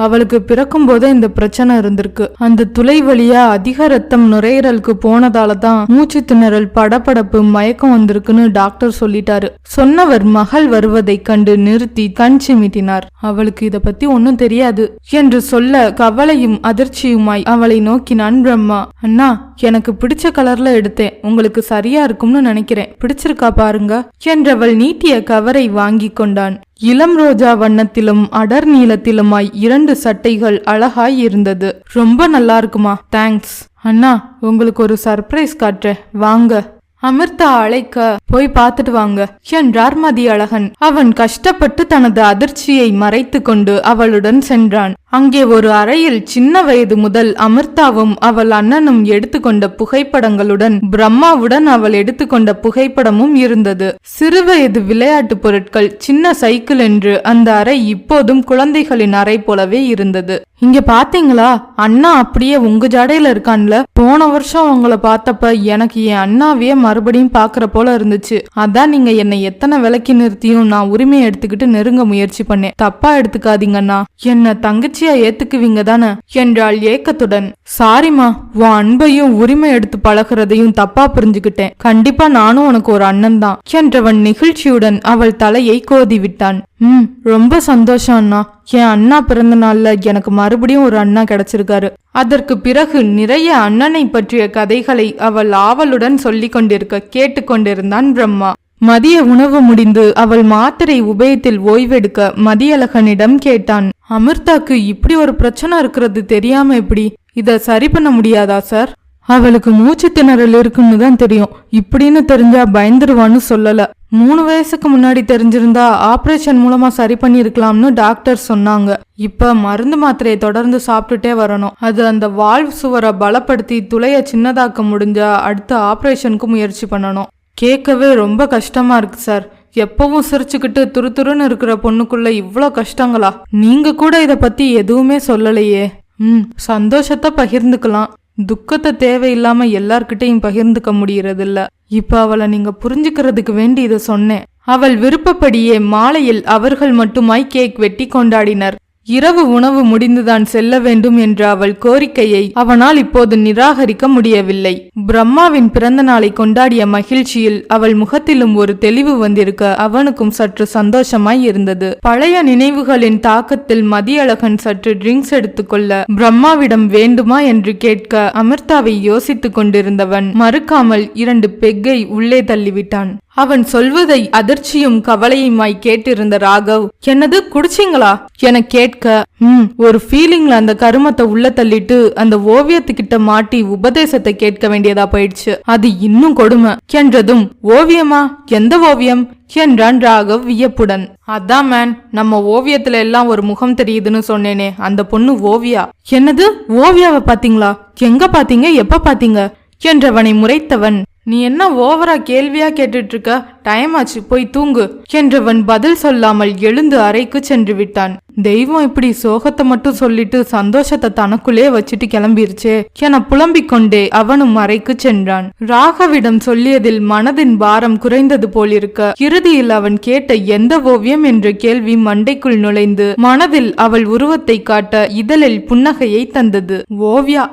S1: அவளுக்கு பிறக்கும் போதே இந்த பிரச்சனை இருந்திருக்கு. அந்த துளை வழியா அதிக ரத்தம் நுரையீரலுக்கு போனதால தான் மூச்சு திணறல், படபடப்பு, மயக்கம் வந்திருக்குன்னு டாக்டர் சொல்லிட்டாரு. சொன்னவர் மகள் வருவதை கண்டு நிறுத்தி கண் சிமிட்டினார். அவளுக்கு இத பத்தி ஒன்னும் தெரியாது என்று சொல்ல கவலையும் அதிர்ச்சியுமாய் அவளை நோக்கினான் பிரம்மா. அண்ணா, எனக்கு பிடிச்ச கலர்ல எடுத்தேன், உங்களுக்கு சரியா இருக்கும்னு நினைக்கிறேன், பிடிச்சிருக்கா பாருங்க என்றவள் நீட்டிய கவரை வாங்கி கொண்டான். இளம் ரோஜா வண்ணத்திலும் அடர் நீளத்திலுமாய் 2 சட்டைகள் அழகாய் இருந்தது. ரொம்ப நல்லா இருக்குமா? தேங்க்ஸ் அண்ணா, உங்களுக்கு ஒரு சர்ப்ரைஸ் காட்டுறேன், வாங்க. அமிர்தா அழைக்க, போய் பார்த்துட்டு வாங்க என்றார் மதியழகன். அவன் கஷ்டப்பட்டு தனது அதிர்ச்சியை மறைத்து கொண்டு அவளுடன் சென்றான். அங்கே ஒரு அறையில் சின்ன வயது முதல் அமிர்தாவும் அவள் அண்ணனும் எடுத்துக்கொண்ட புகைப்படங்களுடன் பிரம்மாவுடன் அவள் எடுத்துக்கொண்ட புகைப்படமும் இருந்தது. சிறுவயது விளையாட்டு பொருட்கள், சின்ன சைக்கிள் என்று அந்த அறை இப்போதும் குழந்தைகளின் அறை போலவே இருந்தது. இங்க பாத்தீங்களா, அண்ணா அப்படியே உங்க ஜடையில இருக்கான்ல. போன வருஷம் உங்களை பார்த்தப்ப எனக்கு என் அண்ணாவையே மறுபடியும் பாக்குற போல இருந்துச்சு. அதான் நீங்க என்னை எத்தனை விலக்கி நிறுத்தியும் நான் உரிமையை எடுத்துக்கிட்டு நெருங்க முயற்சி பண்ணேன். தப்பா எடுத்துக்காதீங்கண்ணா, என்ன தங்கச்சியா ஏத்துக்குவீங்க தானே என்றாள் ஏக்கத்துடன். சாரிமா, உன் அன்பையும் உரிமை எடுத்து பழகிறதையும் தப்பா புரிஞ்சுக்கிட்டேன். கண்டிப்பா நானும் உனக்கு ஒரு அண்ணன் தான் என்றவன் நெகிழ்ச்சியுடன் அவள் தலையை கோதி விட்டான். ரொம்ப சந்தோஷம் அண்ணா, என் அண்ணா பிறந்த நாள்ல எனக்கு மறுபடியும் ஒரு அண்ணா கிடைச்சிருக்காரு. அதற்கு பிறகு நிறைய அண்ணனை பற்றிய கதைகளை அவள் ஆவலுடன் சொல்லிக் கொண்டிருக்க கேட்டுக்கொண்டிருந்தான் பிரம்மா. மதிய உணவு முடிந்து அவள் மாத்திரை உபயத்தில் ஓய்வெடுக்க மதியழகனிடம் கேட்டான். அமிர்தாக்கு இப்படி ஒரு பிரச்சனை இருக்கிறது தெரியாம எப்படி? இத சரி பண்ண முடியாதா சார்? அவளுக்கு மூச்சு திணறல் இருக்குன்னு தான் தெரியும். இப்படின்னு தெரிஞ்சா பயந்துருவான்னு சொல்லல. 3 வயசுக்கு முன்னாடி தெரிஞ்சிருந்தா ஆபரேஷன் மூலமா சரி பண்ணிருக்கலாம்னு டாக்டர் சொன்னாங்க. இப்ப மருந்து மாத்திரையை தொடர்ந்து சாப்பிட்டுட்டே வரணும். அது அந்த வால்வ் சுவரை பலப்படுத்தி துளைய சின்னதாக்க முடிஞ்சா அடுத்த ஆபரேஷனுக்கு முயற்சி பண்ணணும். கேட்கவே ரொம்ப கஷ்டமா இருக்கு சார். எப்பவும் சிரிச்சுக்கிட்டு துருதுருன்னு இருக்கிற பொண்ணுக்குள்ள இவ்ளோ கஷ்டங்களா? நீங்க கூட இத பத்தி எதுவுமே சொல்லலையே. சந்தோஷத்தை பகிர்ந்துக்கலாம். துக்கத்தை தேவையில்லாம எல்லார்கிட்டையும் பகிர்ந்துக்க முடியறது இல்ல. இப்ப அவளை நீங்க புரிஞ்சுக்கிறதுக்கு வேண்டி இதை சொன்னேன். அவள் விருப்பப்படியே மாலையில் அவர்கள் மட்டுமாய் கேக் வெட்டி கொண்டாடினர். இரவு உணவு முடிந்துதான் செல்ல வேண்டும் என்ற அவள் கோரிக்கையை அவனால் இப்போது நிராகரிக்க முடியவில்லை. பிரம்மாவின் பிறந்த நாளை கொண்டாடிய மகிழ்ச்சியில் அவள் முகத்திலும் ஒரு தெளிவு வந்திருக்க அவனுக்கும் சற்று சந்தோஷமாய் இருந்தது. பழைய நினைவுகளின் தாக்கத்தில் மதியழகன் சற்று ட்ரிங்க்ஸ் எடுத்துக்கொள்ள பிரம்மாவிடம் வேண்டுமா என்று கேட்க அமிர்தாவை யோசித்துக் கொண்டிருந்தவன் மறுக்காமல் 2 பெக்கை உள்ளே தள்ளிவிட்டான். அவன் சொல்வதை அதிர்ச்சியும் கவலையுமாய் கேட்டிருந்த ராகவ், என்னது குடிச்சிங்களா என கேட்க, ஒரு ஃபீலிங்ல அந்த கருமத்தை உள்ள தள்ளிட்டு அந்த ஓவியத்துக்கிட்ட மாட்டி உபதேசத்தை கேட்க வேண்டியதா போயிடுச்சு. அது இன்னும் கொடுமை என்றதும், ஓவியமா? எந்த ஓவியம் என்றான் ராகவ் வியப்புடன். அதான் மேன், நம்ம ஓவியத்துல எல்லாம் ஒரு முகம் தெரியுதுன்னு சொன்னேனே, அந்த பொண்ணு ஓவியா. என்னது, ஓவியாவை பாத்தீங்களா? எங்க பாத்தீங்க, எப்ப பாத்தீங்க என்றவனை முறைத்தவன், நீ என்ன ஓவரா கேள்வியா கேட்டுட்டு இருக்க? டைம் ஆச்சு, போய் தூங்கு என்றவன் பதில் சொல்லாமல் எழுந்து அறைக்கு சென்று விட்டான். தெய்வம் இப்படி சோகத்தை மட்டும் சொல்லிட்டு சந்தோஷத்தை தனக்குள்ளே வச்சுட்டு கிளம்பிருச்சே என புலம்பிக் கொண்டே அவனும் அறைக்கு சென்றான். ராகவிடம் சொல்லியதில் மனதின் பாரம் குறைந்தது போலிருக்க இறுதியில் அவன் கேட்ட எந்த ஓவியம் என்ற கேள்வி மண்டைக்குள் நுழைந்து மனதில் அவள் உருவத்தை காட்ட இதழில் புன்னகையை தந்தது. ஓவியா,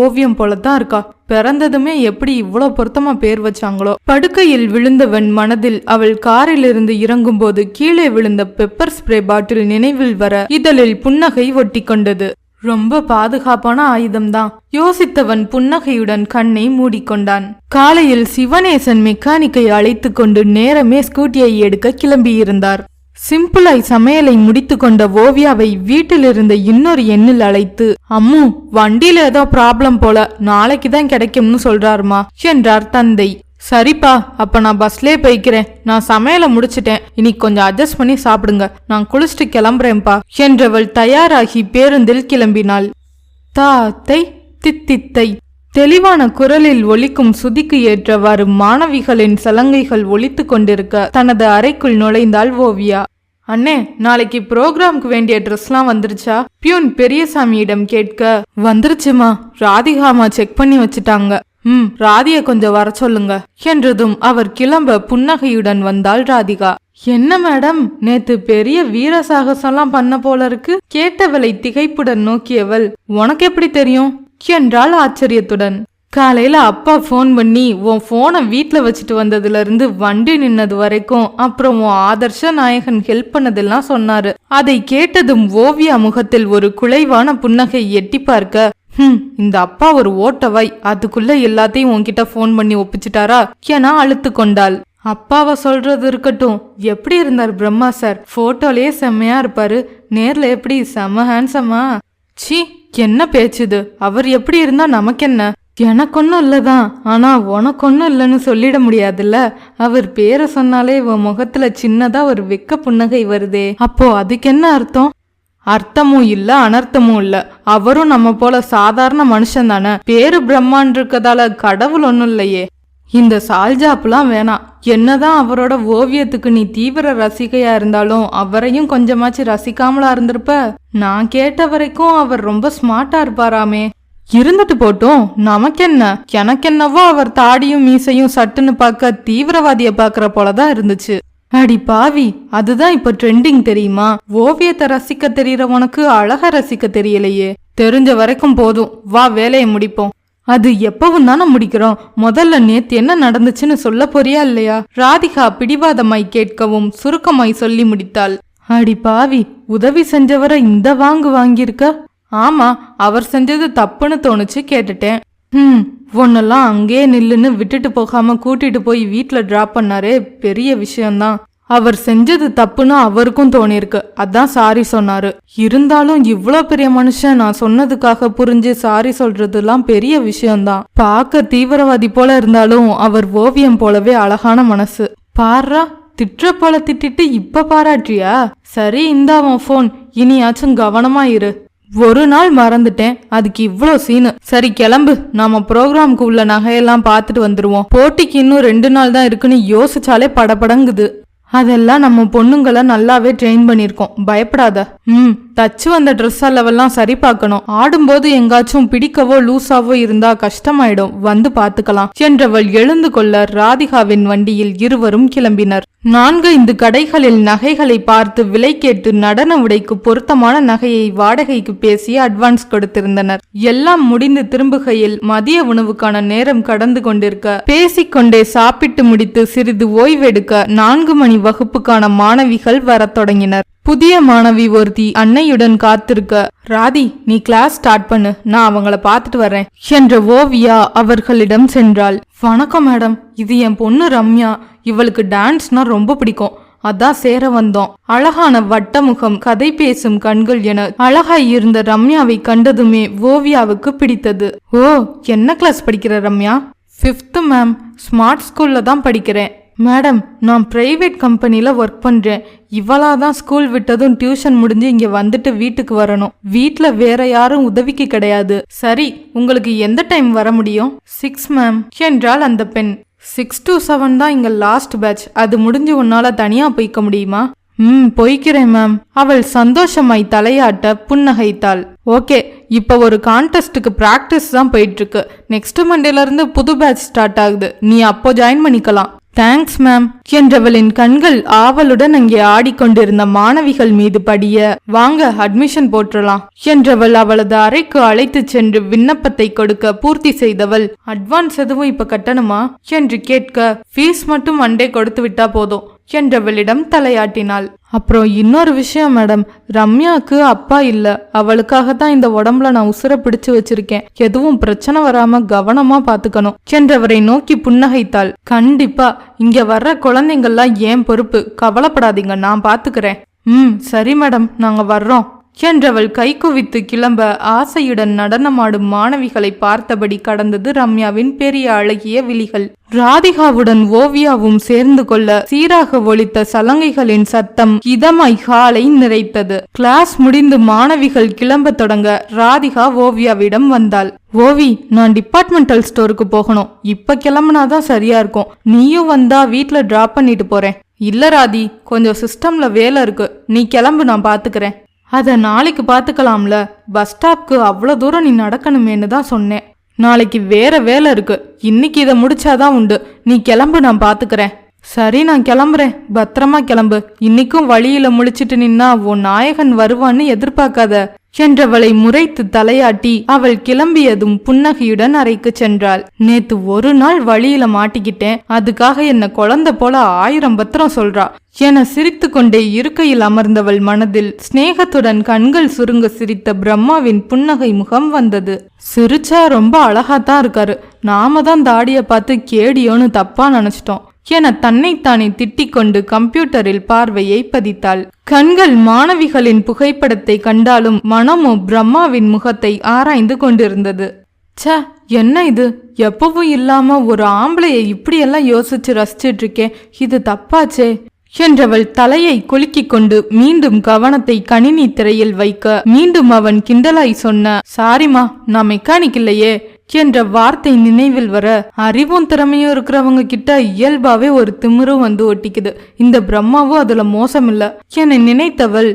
S1: ஓவியம் போலதான் இருக்கா. பிறந்ததுமே எப்படி இவ்வளவு பொருத்தமா பேர் வச்சாங்களோ. படுக்கையில் விழுந்தவன் மனதில் அவள் காரிலிருந்து இறங்கும் போது கீழே விழுந்த பெப்பர் ஸ்ப்ரே பாட்டில் நினைவில் வர இதழில் புன்னகை ஒட்டி கொண்டது. ரொம்ப பாதுகாப்பான ஆயுதம்தான் யோசித்தவன் புன்னகையுடன் கண்ணை மூடிக்கொண்டான். காலையில் சிவனேசன் மெக்கானிக்கை அழைத்து கொண்டு நேரமே ஸ்கூட்டியை எடுக்க கிளம்பியிருந்தார். சிம்பிளாய் சமையலை முடித்து கொண்ட ஓவியாவை வீட்டில் இருந்த இன்னொரு எண்ணில் அழைத்து, அம்மு, வண்டியில ஏதோ ப்ராப்ளம் போல, நாளைக்கு தான் கிடைக்கும்னு சொல்றாருமா என்றார் தந்தை. சரிப்பா, அப்ப நான் பஸ்லயே போய்க்கிறேன். நான் சமையலை முடிச்சிட்டேன், இன்னைக்கு கொஞ்சம் அட்ஜஸ்ட் பண்ணி சாப்பிடுங்க. நான் குளிச்சுட்டு கிளம்புறேன்பா என்றவள் தயாராகி பேருந்தில் கிளம்பினாள். தாத்தை தித்தித்தை தெளிவான குரலில் ஒலிக்கும் சுதிக்கு ஏற்றவாறு மாணவிகளின் சலங்கைகள் ஒலித்து கொண்டிருக்க தனது அறைக்குள் நுழைந்தாள் ஓவியா. அண்ணே, நாளைக்கு ப்ரோக்ராம்க்கு வேண்டிய ட்ரெஸ்லாம் வந்துருச்சா? பியூன் பெரியசாமியிடம் கேட்க, வந்துருச்சுமா, ராதிகாமா செக் பண்ணி வச்சுட்டாங்க. ராதிய கொஞ்சம் வர சொல்லுங்க என்றதும் அவர் கிளம்ப புன்னகையுடன் வந்தாள் ராதிகா. என்ன மேடம், நேத்து பெரிய வீர சாகசம்லாம் பண்ண போல இருக்கு கேட்டவளை திகைப்புடன் நோக்கியவள், உனக்கு எப்படி தெரியும் என்றாள் ஆச்சரியத்துடன். காலையில அப்பா போன் பண்ணி உன் போனை வீட்டுல வச்சுட்டு வந்ததுல இருந்து வண்டி நின்னது வரைக்கும் அப்புறம் உன் ஆதர்ஷ நாயகன் ஹெல்ப் பண்ணதெல்லாம் சொன்னாரு. அதை கேட்டதும் ஓவியா முகத்தில் ஒரு குலைவான புன்னகை எட்டி பார்க்க, இந்த அப்பா ஒரு ஓட்டவாய், அதுக்குள்ள எல்லாத்தையும் உன்கிட்ட போன் பண்ணி ஒப்பிச்சுட்டாரா என அழுத்து கொண்டாள். அப்பாவை சொல்றது இருக்கட்டும், எப்படி இருந்தார் பிரம்மா சார்? போட்டோலயே செம்மையா இருப்பாரு, நேர்ல எப்படி செம்ம ஹேண்ட்ஸமா? சி, என்ன பேச்சுது? அவர் எப்படி இருந்தா நமக்கென்ன? எனக்கொன்னும் இல்லதான், ஆனா உனக்கொன்னும் இல்லைன்னு சொல்லிட முடியாதுல்ல. அவர் பேரை சொன்னாலே உன் முகத்துல சின்னதா ஒரு வெக்க புன்னகை வருதே, அப்போ அதுக்கு என்ன அர்த்தம்? அர்த்தமும் இல்ல, அனர்த்தமும் இல்ல. அவரும் நம்ம போல சாதாரண மனுஷன் தானே. பேரு பிரம்மான் இருக்கதால கடவுள் ஒன்னும் இல்லையே. இந்த சால்ஜாப்புலாம் வேணாம். என்னதான் அவரோட ஓவியத்துக்கு நீ தீவிர ரசிகையா இருந்தாலும் அவரையும் கொஞ்சமாச்சு ரசிக்காமலா இருந்திருப்ப. நான் கேட்ட வரைக்கும் அவர் ரொம்ப ஸ்மார்ட்டா இருப்பாராமே. இருந்துட்டு போட்டும், நமக்கென்ன? எனக்கென்னவோ அவர் தாடியும் மீசையும் சட்டுன்னு பார்க்க தீவிரவாதிய பாக்குற போலதான் இருந்துச்சு. அடி பாவி, அதுதான் இப்ப ட்ரெண்டிங் தெரியுமா? ஓவியத்தை ரசிக்க தெரியற உனக்கு அழக ரசிக்க தெரியலையே. தெரிஞ்ச வரைக்கும் போதும், வா வேலையை முடிப்போம். அது எப்பவும் தானே முடிக்கிறோம். முதல்ல நேத்து என்ன நடந்துச்சுன்னு சொல்ல போறியா இல்லையா? ராதிகா பிடிவாதமாய் கேட்கவும் சுருக்கமாய் சொல்லி முடித்தாள். அடி பாவி, உதவி செஞ்சவரை இந்த வாங்கியிருக்க? ஆமா, அவர் செஞ்சது தப்புன்னு தோணுச்சு, கேட்டுட்டேன். ஒன்னெல்லாம் அங்கேயே நில்லுன்னு விட்டுட்டு போகாம கூட்டிட்டு போய் வீட்டுல டிராப் பண்ணாரே, பெரிய விஷயம்தான். அவர் செஞ்சது தப்புன்னு அவருக்கும் தோணிருக்கு, அதான் சாரி சொன்னாரு. இருந்தாலும் இவ்வளோ பெரிய மனுஷன் நான் சொன்னதுக்காக புரிஞ்சு சாரி சொல்றதுலாம் பெரிய விஷயம்தான். பார்க்க தீவிரவாதி போல இருந்தாலும் அவர் ஓவியம் போலவே அழகான மனசு. பாரா, திட்டுற போல திட்டிட்டு இப்ப பாராட்டியா? சரி, இந்தாவன் போன், இனியாச்சும் கவனமா இரு. ஒரு நாள் மறந்துட்டேன், அதுக்கு இவ்ளோ சீனு. சரி கிளம்பு, நாம ப்ரோக்ராமுக்கு உள்ள நகையெல்லாம் பார்த்துட்டு வந்துருவோம். போட்டிக்கு இன்னும் 2 நாள் தான் இருக்குன்னு யோசிச்சாலே படபடங்குது. அதெல்லாம் நம்ம பொண்ணுங்களை நல்லாவே ட்ரெயின் பண்ணிருக்கோம், பயப்படாத. தச்சு வந்த ட்ரெஸ் அளவெல்லாம் சரி பார்க்கணும். ஆடும்போது எங்காச்சும் பிடிக்கவோ லூசாவோ இருந்தா கஷ்டமாயிடும், வந்து பாத்துக்கலாம் என்றவள் எழுந்து கொள்ள ராதிகாவின் வண்டியில் இருவரும் கிளம்பினர். 4-5 கடைகளில் நகைகளை பார்த்து விலை கேட்டு நடன உடைக்கு பொருத்தமான நகையை வாடகைக்கு பேசி அட்வான்ஸ் கொடுத்திருந்தனர். எல்லாம் முடிந்து திரும்புகையில் மதிய உணவுக்கான நேரம் கடந்து கொண்டிருக்க பேசிக்கொண்டே சாப்பிட்டு முடித்து சிறிது ஓய்வெடுக்க 4 மணி வகுப்புக்கான மாணவிகள் வரத் தொடங்கினர். புதிய மாணவி ஒருத்தி அன்னையுடன் காத்திருக்க, ராதி நீ கிளாஸ் ஸ்டார்ட் பண்ணு, நான் அவங்கள பாத்துட்டு வரேன் என்ற ஓவியா அவர்களிடம் சென்றாள். வணக்கம் மேடம், இது என் பொண்ணு ரம்யா, இவளுக்கு டான்ஸ்னா ரொம்ப பிடிக்கும், அதான் சேர வந்தோம். அழகான வட்டமுகம், கதை பேசும் கண்கள் என அழகாய் இருந்த ரம்யாவை கண்டதுமே ஓவியாவுக்கு பிடித்தது. ஓ, என்ன கிளாஸ் படிக்கிற ரம்யா? 5th மேம், ஸ்மார்ட் ஸ்கூல்ல தான் படிக்கிறேன். மேடம், நான் பிரைவேட் கம்பெனியில் ஒர்க் பண்ணுறேன். இவளாதான் ஸ்கூல் விட்டதும் டியூஷன் முடிஞ்சு இங்கே வந்துட்டு வீட்டுக்கு வரணும். வீட்டில் வேற யாரும் உதவிக்கு கிடையாது. சரி, உங்களுக்கு எந்த டைம் வர முடியும்? 6 மேம் என்றால் அந்த பெண். 6 to 7 தான் இங்கே லாஸ்ட் பேட்ச். அது முடிஞ்சு உன்னால தனியாக போய்க்க முடியுமா? போய்க்கிறேன் மேம். அவள் சந்தோஷமாய் தலையாட்ட புன்னகைத்தாள். ஓகே, இப்போ ஒரு கான்டெஸ்ட்டுக்கு பிராக்டிஸ் தான் போயிட்டு இருக்கு. நெக்ஸ்ட் மண்டேல இருந்து புது பேட்ச் ஸ்டார்ட் ஆகுது, நீ அப்போ ஜாயின் பண்ணிக்கலாம். தேங்க்ஸ் மேம் என்றவளின் கண்கள் ஆவலுடன் அங்கே ஆடிக்கொண்டிருந்த மாணவிகள் மீது படிய, வாங்க அட்மிஷன் போட்டுடலாம் என்றவள் அவளது அறைக்கு அழைத்து சென்று விண்ணப்பத்தை கொடுக்க பூர்த்தி செய்தவள், அட்வான்ஸ் எதுவும் இப்ப கட்டணுமா என்று கேட்க, ஃபீஸ் மட்டும் மண்டே கொடுத்து விட்டா போதும் என்றவளிடம் தலையாட்டினாள். அப்புறம் இன்னொரு விஷயம் மேடம், ரம்யாக்கு அப்பா இல்ல, அவளுக்காகத்தான் இந்த உடம்புல நான் உசுர பிடிச்சு வச்சிருக்கேன். எதுவும் பிரச்சனை வராம கவனமா பாத்துக்கணும் என்றவரை நோக்கி புன்னகைத்தாள். கண்டிப்பா, இங்க வர்ற குழந்தைங்கள்லாம் ஏன் பொறுப்பு, கவலைப்படாதீங்க, நான் பாத்துக்கிறேன். சரி மேடம், நாங்க வர்றோம் என்றவள் கைக்குவித்து கிளம்ப ஆசையுடன் நடனமாடும் மாணவிகளை பார்த்தபடி கடந்தது ரம்யாவின் பெரிய அழகிய விழிகள். ராதிகாவுடன் ஓவியாவும் சேர்ந்து கொள்ள சீராக ஒலித்த சலங்கைகளின் சத்தம் இதமாய் ஹாலை நிறைத்தது. கிளாஸ் முடிந்து மாணவிகள் கிளம்ப தொடங்க ராதிகா ஓவியாவிடம் வந்தாள். ஓவி, நான் டிபார்ட்மெண்டல் ஸ்டோருக்கு போகணும், இப்ப கிளம்புனாதான் சரியா இருக்கும். நீயும் வந்தா வீட்டுல டிராப் பண்ணிட்டு போறேன். இல்ல ராதி, கொஞ்சம் சிஸ்டம்ல வேலை இருக்கு, நீ கிளம்பு, நான் பாத்துக்கிறேன். அத நாளைக்கு பாத்துக்கலாம்ல, பஸ் ஸ்டாப்க்கு அவ்வளோ தூரம் நீ நடக்கணுமேனு தான் சொன்னேன். நாளைக்கு வேற வேலை இருக்கு, இன்னைக்கு இதை முடிச்சாதான் உண்டு. நீ கிளம்பு, நான் பாத்துக்கிறேன். சரி, நான் கிளம்புறேன், பத்திரமா கிளம்பு. இன்னைக்கும் வழியில முழிச்சிட்டு நின்னா உன் நாயகன் வருவான்னு எதிர்பார்க்காத என்றவளை முறைத்து தலையாட்டி அவள் கிளம்பியதும் புன்னகையுடன் அறைக்கு சென்றாள். நேத்து ஒரு நாள் வழியில மாட்டிக்கிட்டேன், அதுக்காக என்ன குழந்தை போல 1000 பத்திரம் சொல்றா என சிரித்து கொண்டே இருக்கையில் அமர்ந்தவள் மனதில் சிநேகத்துடன் கண்கள் சுருங்க சிரித்த பிரம்மாவின் புன்னகை முகம் வந்தது. சிரிச்சா ரொம்ப அழகாத்தான் இருக்காரு, நாம தான் தாடிய பார்த்து கேடியோன்னு தப்பா நினைச்சிட்டோம் என தன்னைத்தானே திட்டிக் கொண்டு கம்ப்யூட்டரில் பார்வையை பதித்தாள். கண்கள் மாணவிகளின் புகைப்படத்தை கண்டாலும் மனமோ பிரம்மாவின் முகத்தை ஆராய்ந்து கொண்டிருந்தது. ச்ச, என்ன இது, எப்பவும் இல்லாம ஒரு ஆம்பளையை இப்படியெல்லாம் யோசிச்சு ரசிச்சிட்டு இருக்கேன், இது தப்பாச்சே என்றவள் தலையை குலுக்கிக் கொண்டு மீண்டும் கவனத்தை கணினி திரையில் வைக்க, மீண்டும் அவன் கிண்டலாய் சொன்ன, சாரிமா, நான் மெக்கானிக் இல்லையே என்ற வார்த்தை நினைவில் வர, அறிவும் திறமையும் இருக்கிறவங்க கிட்ட இயல்பாவே ஒரு திமிரும் வந்து ஒட்டிக்குது, இந்த பிரம்மாவும் அதுல மோசம் இல்ல என நினைத்தவள்,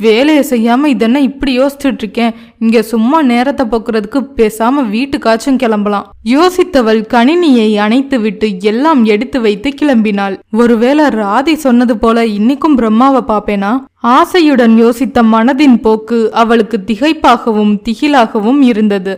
S1: வேலையை செய்யாம இதென்ன இப்படி யோசிச்சுட்டு இருக்கேன், இங்க சும்மா நேரத்தை போக்குறதுக்கு பேசாம வீட்டுக்காச்சும் கிளம்பலாம் யோசித்தவள் கணினியை அணைத்து விட்டு எல்லாம் எடுத்து வைத்து கிளம்பினாள். ஒருவேளை ராதி சொன்னது போல இன்னைக்கும் பிரம்மாவை பாப்பேனா? ஆசையுடன் யோசித்த மனதின் போக்கு அவளுக்கு திகைப்பாகவும் திகிலாகவும் இருந்தது.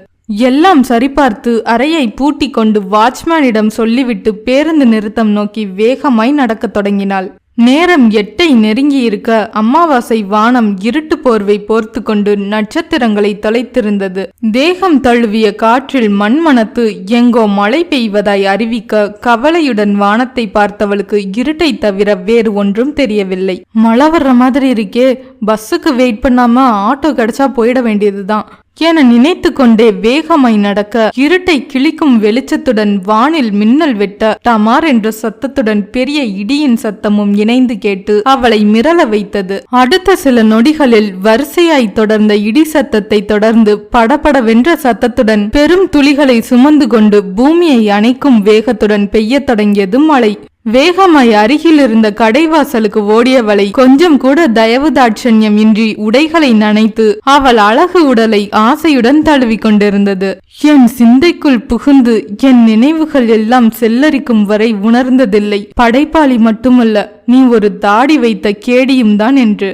S1: எல்லாம் சரிபார்த்து அறையை பூட்டி கொண்டு வாட்ச்மேனிடம் சொல்லிவிட்டு பேருந்து நிறுத்தம் நோக்கி வேகமாய் நடக்கத் தொடங்கினாள். நேரம் 8 நெருங்கி இருக்க அமாவாசை வானம் இருட்டு போர்வை போர்த்து கொண்டு நட்சத்திரங்களை தொலைத்திருந்தது. தேகம் தழுவிய காற்றில் மண்மணத்து எங்கோ மழை பெய்வதாய் அறிவிக்க கவலையுடன் வானத்தை பார்த்தவளுக்கு இருட்டை தவிர வேறு ஒன்றும் தெரியவில்லை. மழை வர்ற மாதிரி இருக்கே, பஸ்ஸுக்கு வெயிட் பண்ணாம ஆட்டோ கிடைச்சா போயிட வேண்டியதுதான் என நினைத்து கொண்டே வேகமாய் நடக்க, இருட்டை கிழிக்கும் வெளிச்சத்துடன் வானில் மின்னல் வெட்ட டமார் என்ற சத்தத்துடன் பெரிய இடியின் சத்தமும் இணைந்து கேட்டு அவளை மிரள வைத்தது. அடுத்த சில நொடிகளில் வரிசையாய் தொடர்ந்த இடி சத்தத்தை தொடர்ந்து படபடவென்ற சத்தத்துடன் பெரும் துளிகளை சுமந்து கொண்டு பூமியை அணைக்கும் வேகத்துடன் பெய்ய தொடங்கியது மழை. வேகமாய் அருகில் இருந்த கடைவாசலுக்கு ஓடியவளை கொஞ்சம் கூட தயவு தாட்சண்யம் இன்றி உடைகளை நனைத்து அவள் அழகு உடலை ஆசையுடன் தழுவி கொண்டிருந்தது. என் சிந்தைக்குள் புகுந்து என் நினைவுகள் எல்லாம் செல்லரிக்கும் வரை உணர்ந்ததில்லை, படைப்பாளி மட்டுமல்ல, நீ ஒரு தாடி வைத்த கேடியும் தான் என்று.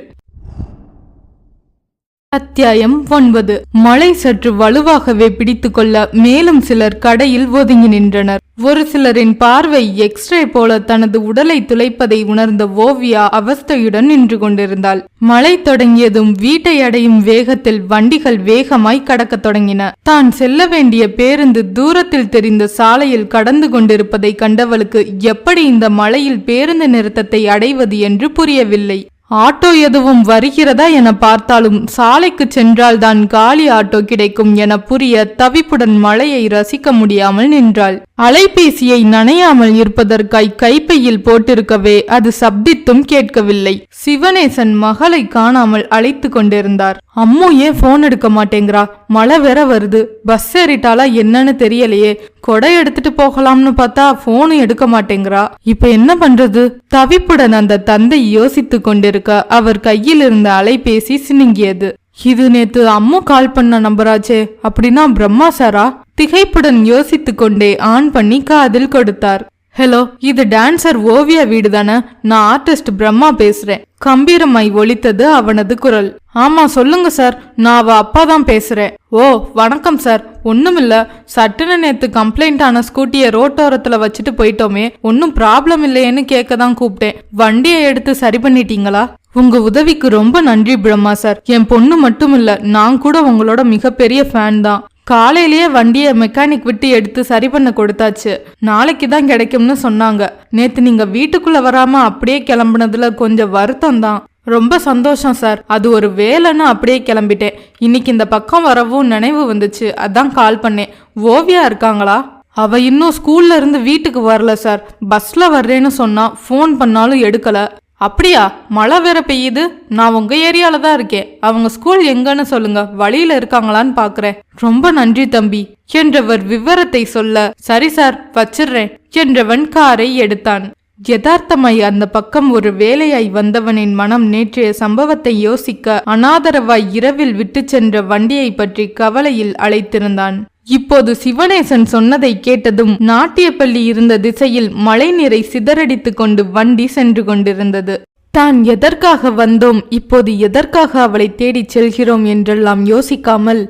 S1: அத்தியாயம் 9. மழை சற்று வலுவாகவே பிடித்து கொள்ள மேலும் சிலர் கடையில் ஒதுங்கி நின்றனர். ஒரு சிலரின் பார்வை எக்ஸ்ரே போல தனது உடலை துளைப்பதை உணர்ந்த ஓவியா அவஸ்தையுடன் நின்று கொண்டிருந்தாள். மழை தொடங்கியதும் வீட்டை அடையும் வேகத்தில் வண்டிகள் வேகமாய் கடக்க தொடங்கின. தான் செல்ல வேண்டிய பேருந்து தூரத்தில் தெரிந்த சாலையில் கடந்து கொண்டிருப்பதை கண்டவளுக்கு எப்படி இந்த மழையில் பேருந்து நிறுத்தத்தை அடைவது என்று புரியவில்லை. ஆட்டோ எதுவும் வருகிறதா என பார்த்தாலும் சாலைக்கு சென்றால்தான் காலி ஆட்டோ கிடைக்கும் என புரிய தவிப்புடன் மழையை ரசிக்க முடியாமல் நின்றாள். அலைபேசியை நனையாமல் இருப்பதற்காய் கைப்பையில் போட்டிருக்கவே அது சப்தித்தும் கேட்கவில்லை. சிவனேசன் மகளை காணாமல் அழைத்து கொண்டிருந்தார். அம்மு ஏன் போன் எடுக்க மாட்டேங்கிறா? மழை வேற வருது, பஸ் ஏறிட்டாலா என்னன்னு தெரியலையே, கொடை எடுத்துட்டு போகலாம்னு பார்த்தா போனும் எடுக்க மாட்டேங்கிறா, இப்ப என்ன பண்றது? தவிப்புடன் அந்த தந்தை யோசித்து கொண்டிருக்க அவர் கையில் இருந்த அலைபேசி சினுங்கியது. இது நேத்து அம்மு கால் பண்ண நம்பராச்சே, அப்படின்னா பிரம்மா சாரா? திகைப்புடன் யோசித்து கொண்டே ஆன் பண்ணி காதில் கொடுத்தார். ஹலோ, இது டான்சர் ஓவியா வீடு தானே? நான் ஆர்டிஸ்ட் பிரம்மா பேசுறேன். கம்பீரமாய் ஒலித்தது அவனது குரல். ஆமா சொல்லுங்க சார், நான் அவ அப்பா தான் பேசுறேன். ஓ வணக்கம் சார். ஒண்ணுமில்ல, சட்டுன்னு நேத்து கம்ப்ளைண்ட் ஆன ஸ்கூட்டியை ரோட்டோரத்துல வச்சுட்டு போயிட்டோமே, ஒன்னும் ப்ராப்ளம் இல்லையேன்னு கேட்க தான் கூப்பிட்டேன். வண்டியை எடுத்து சரி பண்ணிட்டீங்களா? உங்க உதவிக்கு ரொம்ப நன்றி பிரம்மா சார். என் பொண்ணு மட்டும் இல்ல, நான் கூட உங்களோட மிகப்பெரிய ஃபேன் தான். காலையிலேயே வண்டியை மெக்கானிக் விட்டு எடுத்து சரி பண்ண கொடுத்தாச்சு. நாளைக்கு தான் கிடைக்கும்னு சொன்னாங்க. நேத்து நீங்க வீட்டுக்குள்ள வராம அப்படியே கிளம்புனதுல கொஞ்சம் வருத்தம் தான். ரொம்ப சந்தோஷம் சார். அது ஒரு வேலைன்னு அப்படியே கிளம்பிட்டேன். இன்னைக்கு இந்த பக்கம் வரவும் நினைவு வந்துச்சு, அதான் கால் பண்ணேன். ஓவியா இருக்காங்களா? அவ இன்னும் ஸ்கூல்ல இருந்து வீட்டுக்கு வரல சார். பஸ்ல வர்றேன்னு சொன்னா, ஃபோன் பண்ணாலும் எடுக்கல. அப்படியா? மழை வேற பெய்யுது. நான் உங்க ஏரியால தான் இருக்கேன். அவங்க ஸ்கூல் எங்கன்னு சொல்லுங்க, வழியில இருக்காங்களான்னு பாக்குறேன். ரொம்ப நன்றி தம்பி என்றவர் விவரத்தை சொல்ல, சரி சார் வச்சிடுறேன் என்றவன் காரை எடுத்தான். யதார்த்தமாய் அந்த பக்கம் ஒரு வேலையாய் வந்தவனின் மனம் நேற்றைய சம்பவத்தை யோசிக்க அனாதரவாய் இரவில் விட்டு சென்ற வண்டியை பற்றி கவலையில் அழைத்திருந்தான். இப்போது சிவனேசன் சொன்னதை கேட்டதும் நாட்டியப்பள்ளி இருந்த திசையில் மழை நீரை சிதறடித்து கொண்டு வண்டி சென்று கொண்டிருந்தது. தான் எதற்காக வந்தோம், இப்போது எதற்காக அவளை தேடி செல்கிறோம் என்றெல்லாம் யோசிக்காமல்,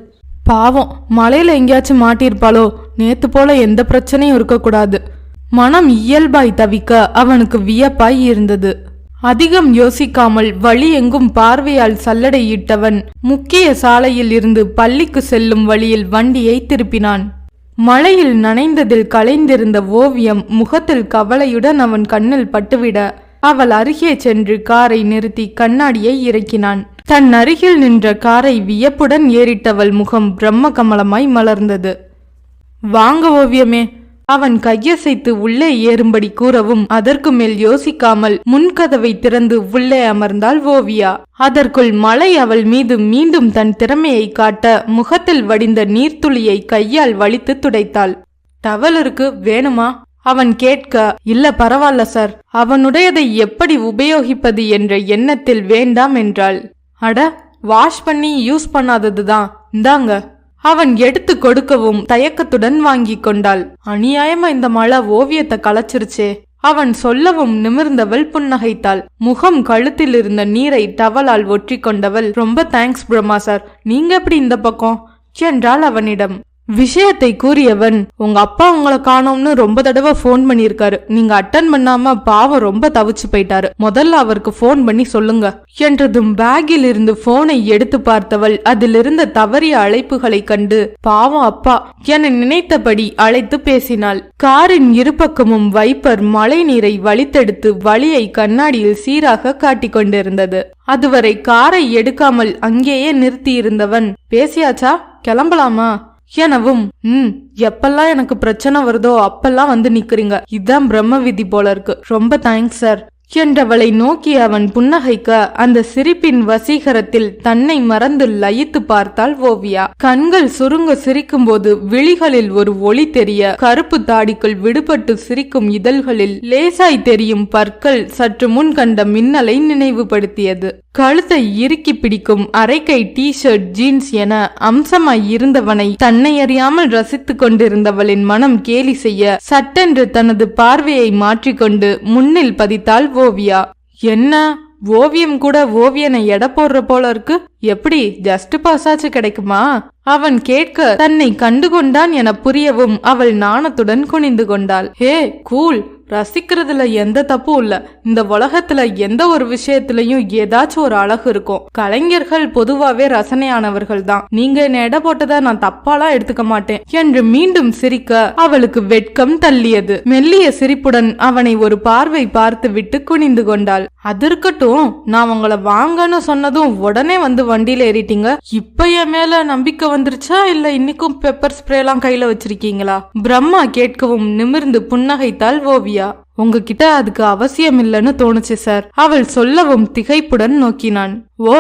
S1: பாவம் மழையில எங்கேயாச்சும் மாட்டிருப்பாளோ, நேத்து போல எந்த பிரச்சனையும் இருக்கக்கூடாது. மனம் இயல்பாய் தவிக்க அவனுக்கு வியப்பாய் இருந்தது. அதிகம் யோசிக்காமல் வழி எங்கும் பார்வையால் சல்லடையிட்டவன் முக்கிய சாலையில் இருந்து பள்ளிக்கு செல்லும் வழியில் வண்டியை திருப்பினான். மழையில் நனைந்ததில் கலைந்திருந்த ஓவியம் முகத்தில் கவலையுடன் அவன் கண்ணில் பட்டுவிட அவள் அருகே சென்று காரை நிறுத்தி கண்ணாடியை இறக்கினான். தன் அருகில் நின்ற காரை வியப்புடன் ஏறிட்டவள் முகம் பிரம்ம கமலமாய் மலர்ந்தது. வாங்க ஓவியமே. அவன் கையசைத்து உள்ளே ஏறும்படி கூறவும் அதற்கு மேல் யோசிக்காமல் முன்கதவை திறந்து உள்ளே அமர்ந்தாள் ஓவியா. அதற்குள் மழை அவள் மீது மீண்டும் தன் திறமையை காட்ட முகத்தில் வடிந்த நீர்த்துளியை கையால் வலித்து துடைத்தாள். டவல் இருக்கு, வேணுமா? அவன் கேட்க, இல்ல பரவாயில்ல சார். அவனுடையதை எப்படி உபயோகிப்பது என்ற எண்ணத்தில் வேண்டாம் என்றாள். அட, வாஷ் பண்ணி யூஸ் பண்ணாததுதான், இந்தாங்க. அவன் எடுத்து கொடுக்கவும் தயக்கத்துடன் வாங்கி கொண்டாள். அநியாயமா இந்த மழை ஓவியத்தை களைச்சிருச்சே. அவன் சொல்லவும் நிமிர்ந்தவள் புன்னகைத்தாள். முகம் கழுத்தில் இருந்த நீரை டவலால் ஒற்றி கொண்டவள், ரொம்ப தேங்க்ஸ் பிரம்மா சார். நீங்க எப்படி இந்த பக்கம் என்றாள் அவனிடம். விஷயத்தை கூறியவன், உங்க அப்பா உங்களை காணோம்னு ரொம்ப தடவை போன் பண்ணிருக்காரு. நீங்க அட்டன் பண்ணாம பாவம் ரொம்ப தவிச்சு போயிட்டாரு. முதல்ல அவருக்கு போன் பண்ணி சொல்லுங்க என்றதும் பேக்கில் இருந்து போனை எடுத்து பார்த்தவள் அதிலிருந்த தவறிய அழைப்புகளை கண்டு, பாவம் அப்பா என நினைத்தபடி அழைத்து பேசினாள். காரின் இருபக்கமும் வைப்பர் மழை நீரை வலித்தெடுத்து வழியை கண்ணாடியில் சீராக காட்டிக் கொண்டிருந்தது. அதுவரை காரை எடுக்காமல் அங்கேயே நிறுத்தியிருந்தவன், பேசியாச்சா, கிளம்பலாமா எனவும், எப்பெல்லாம் எனக்கு பிரச்சனை வருதோ அப்பெல்லாம் வந்து நிக்கிறீங்க, இதான் பிரம்ம விதி போல இருக்கு. ரொம்ப தேங்க்ஸ் சார் என்றவளை நோக்கி அவன் புன்னகைக்க அந்த சிரிப்பின் வசீகரத்தில் தன்னை மறந்து லயித்து பார்த்தாள் ஓவியா. கண்கள் சுருங்க சிரிக்கும் போது விழிகளில் ஒரு ஒளி தெரிய, கருப்பு தாடிக்குள் விடுபட்டு சிரிக்கும் இதழ்களில் லேசாய் தெரியும் பற்கள் சற்று முன் கண்ட மின்னலை நினைவுபடுத்தியது. கழுத்தை இறுக்கி பிடிக்கும் அரைக்கை டி-ஷர்ட் ஜீன்ஸ் என அம்சமாய் இருந்தவனை தன்னை அறியாமல் ரசித்து கொண்டிருந்தவளின் மனம் கேலி செய்ய சட்டென்று தனது பார்வையை மாற்றிக்கொண்டு முன்னில் பதித்தாள் ஓவியா. என்ன ஓவியம் கூட ஓவியனை எடை போடுற போல இருக்கு, எப்படி ஜஸ்ட் பாஸாச்சு கிடைக்குமா? அவன் கேட்க தன்னை கண்டுகொண்டான் என புரியவும் அவள் நாணத்துடன் குனிந்து கொண்டாள். ஹே கூல், ரசிக்கிறதுல எந்த தப்பும் இல்ல. இந்த உலகத்துல எந்த ஒரு விஷயத்திலையும் ஏதாச்சும் ஒரு அழகு இருக்கும். கலைஞர்கள் பொதுவாவே ரசனையானவர்கள் தான். நீங்க என்ன எடை போட்டதை நான் தப்பாலாம் எடுத்துக்க மாட்டேன் என்று மீண்டும் சிரிக்க அவளுக்கு வெட்கம் தள்ளியது. மெல்லிய சிரிப்புடன் அவனை ஒரு பார்வை பார்த்து விட்டு குனிந்து கொண்டாள். அது இருக்கட்டும், நான் உங்களை வாங்கன்னு சொன்னதும் உடனே வந்து வண்டியில ஏறிட்டீங்க. இப்ப என் மேல நம்பிக்கை வந்துருச்சா, இல்ல இன்னைக்கும் பெப்பர் ஸ்ப்ரே எல்லாம் கையில வச்சிருக்கீங்களா? பிரம்மா கேட்கவும் நிமிர்ந்து புன்னகைத்தாள் ஓவியா. உங்ககிட்ட அதுக்கு அவசியம் இல்லைன்னு தோணுச்சு சார். அவள் சொல்லவும் திகைப்புடன் நோக்கினான். ஓ,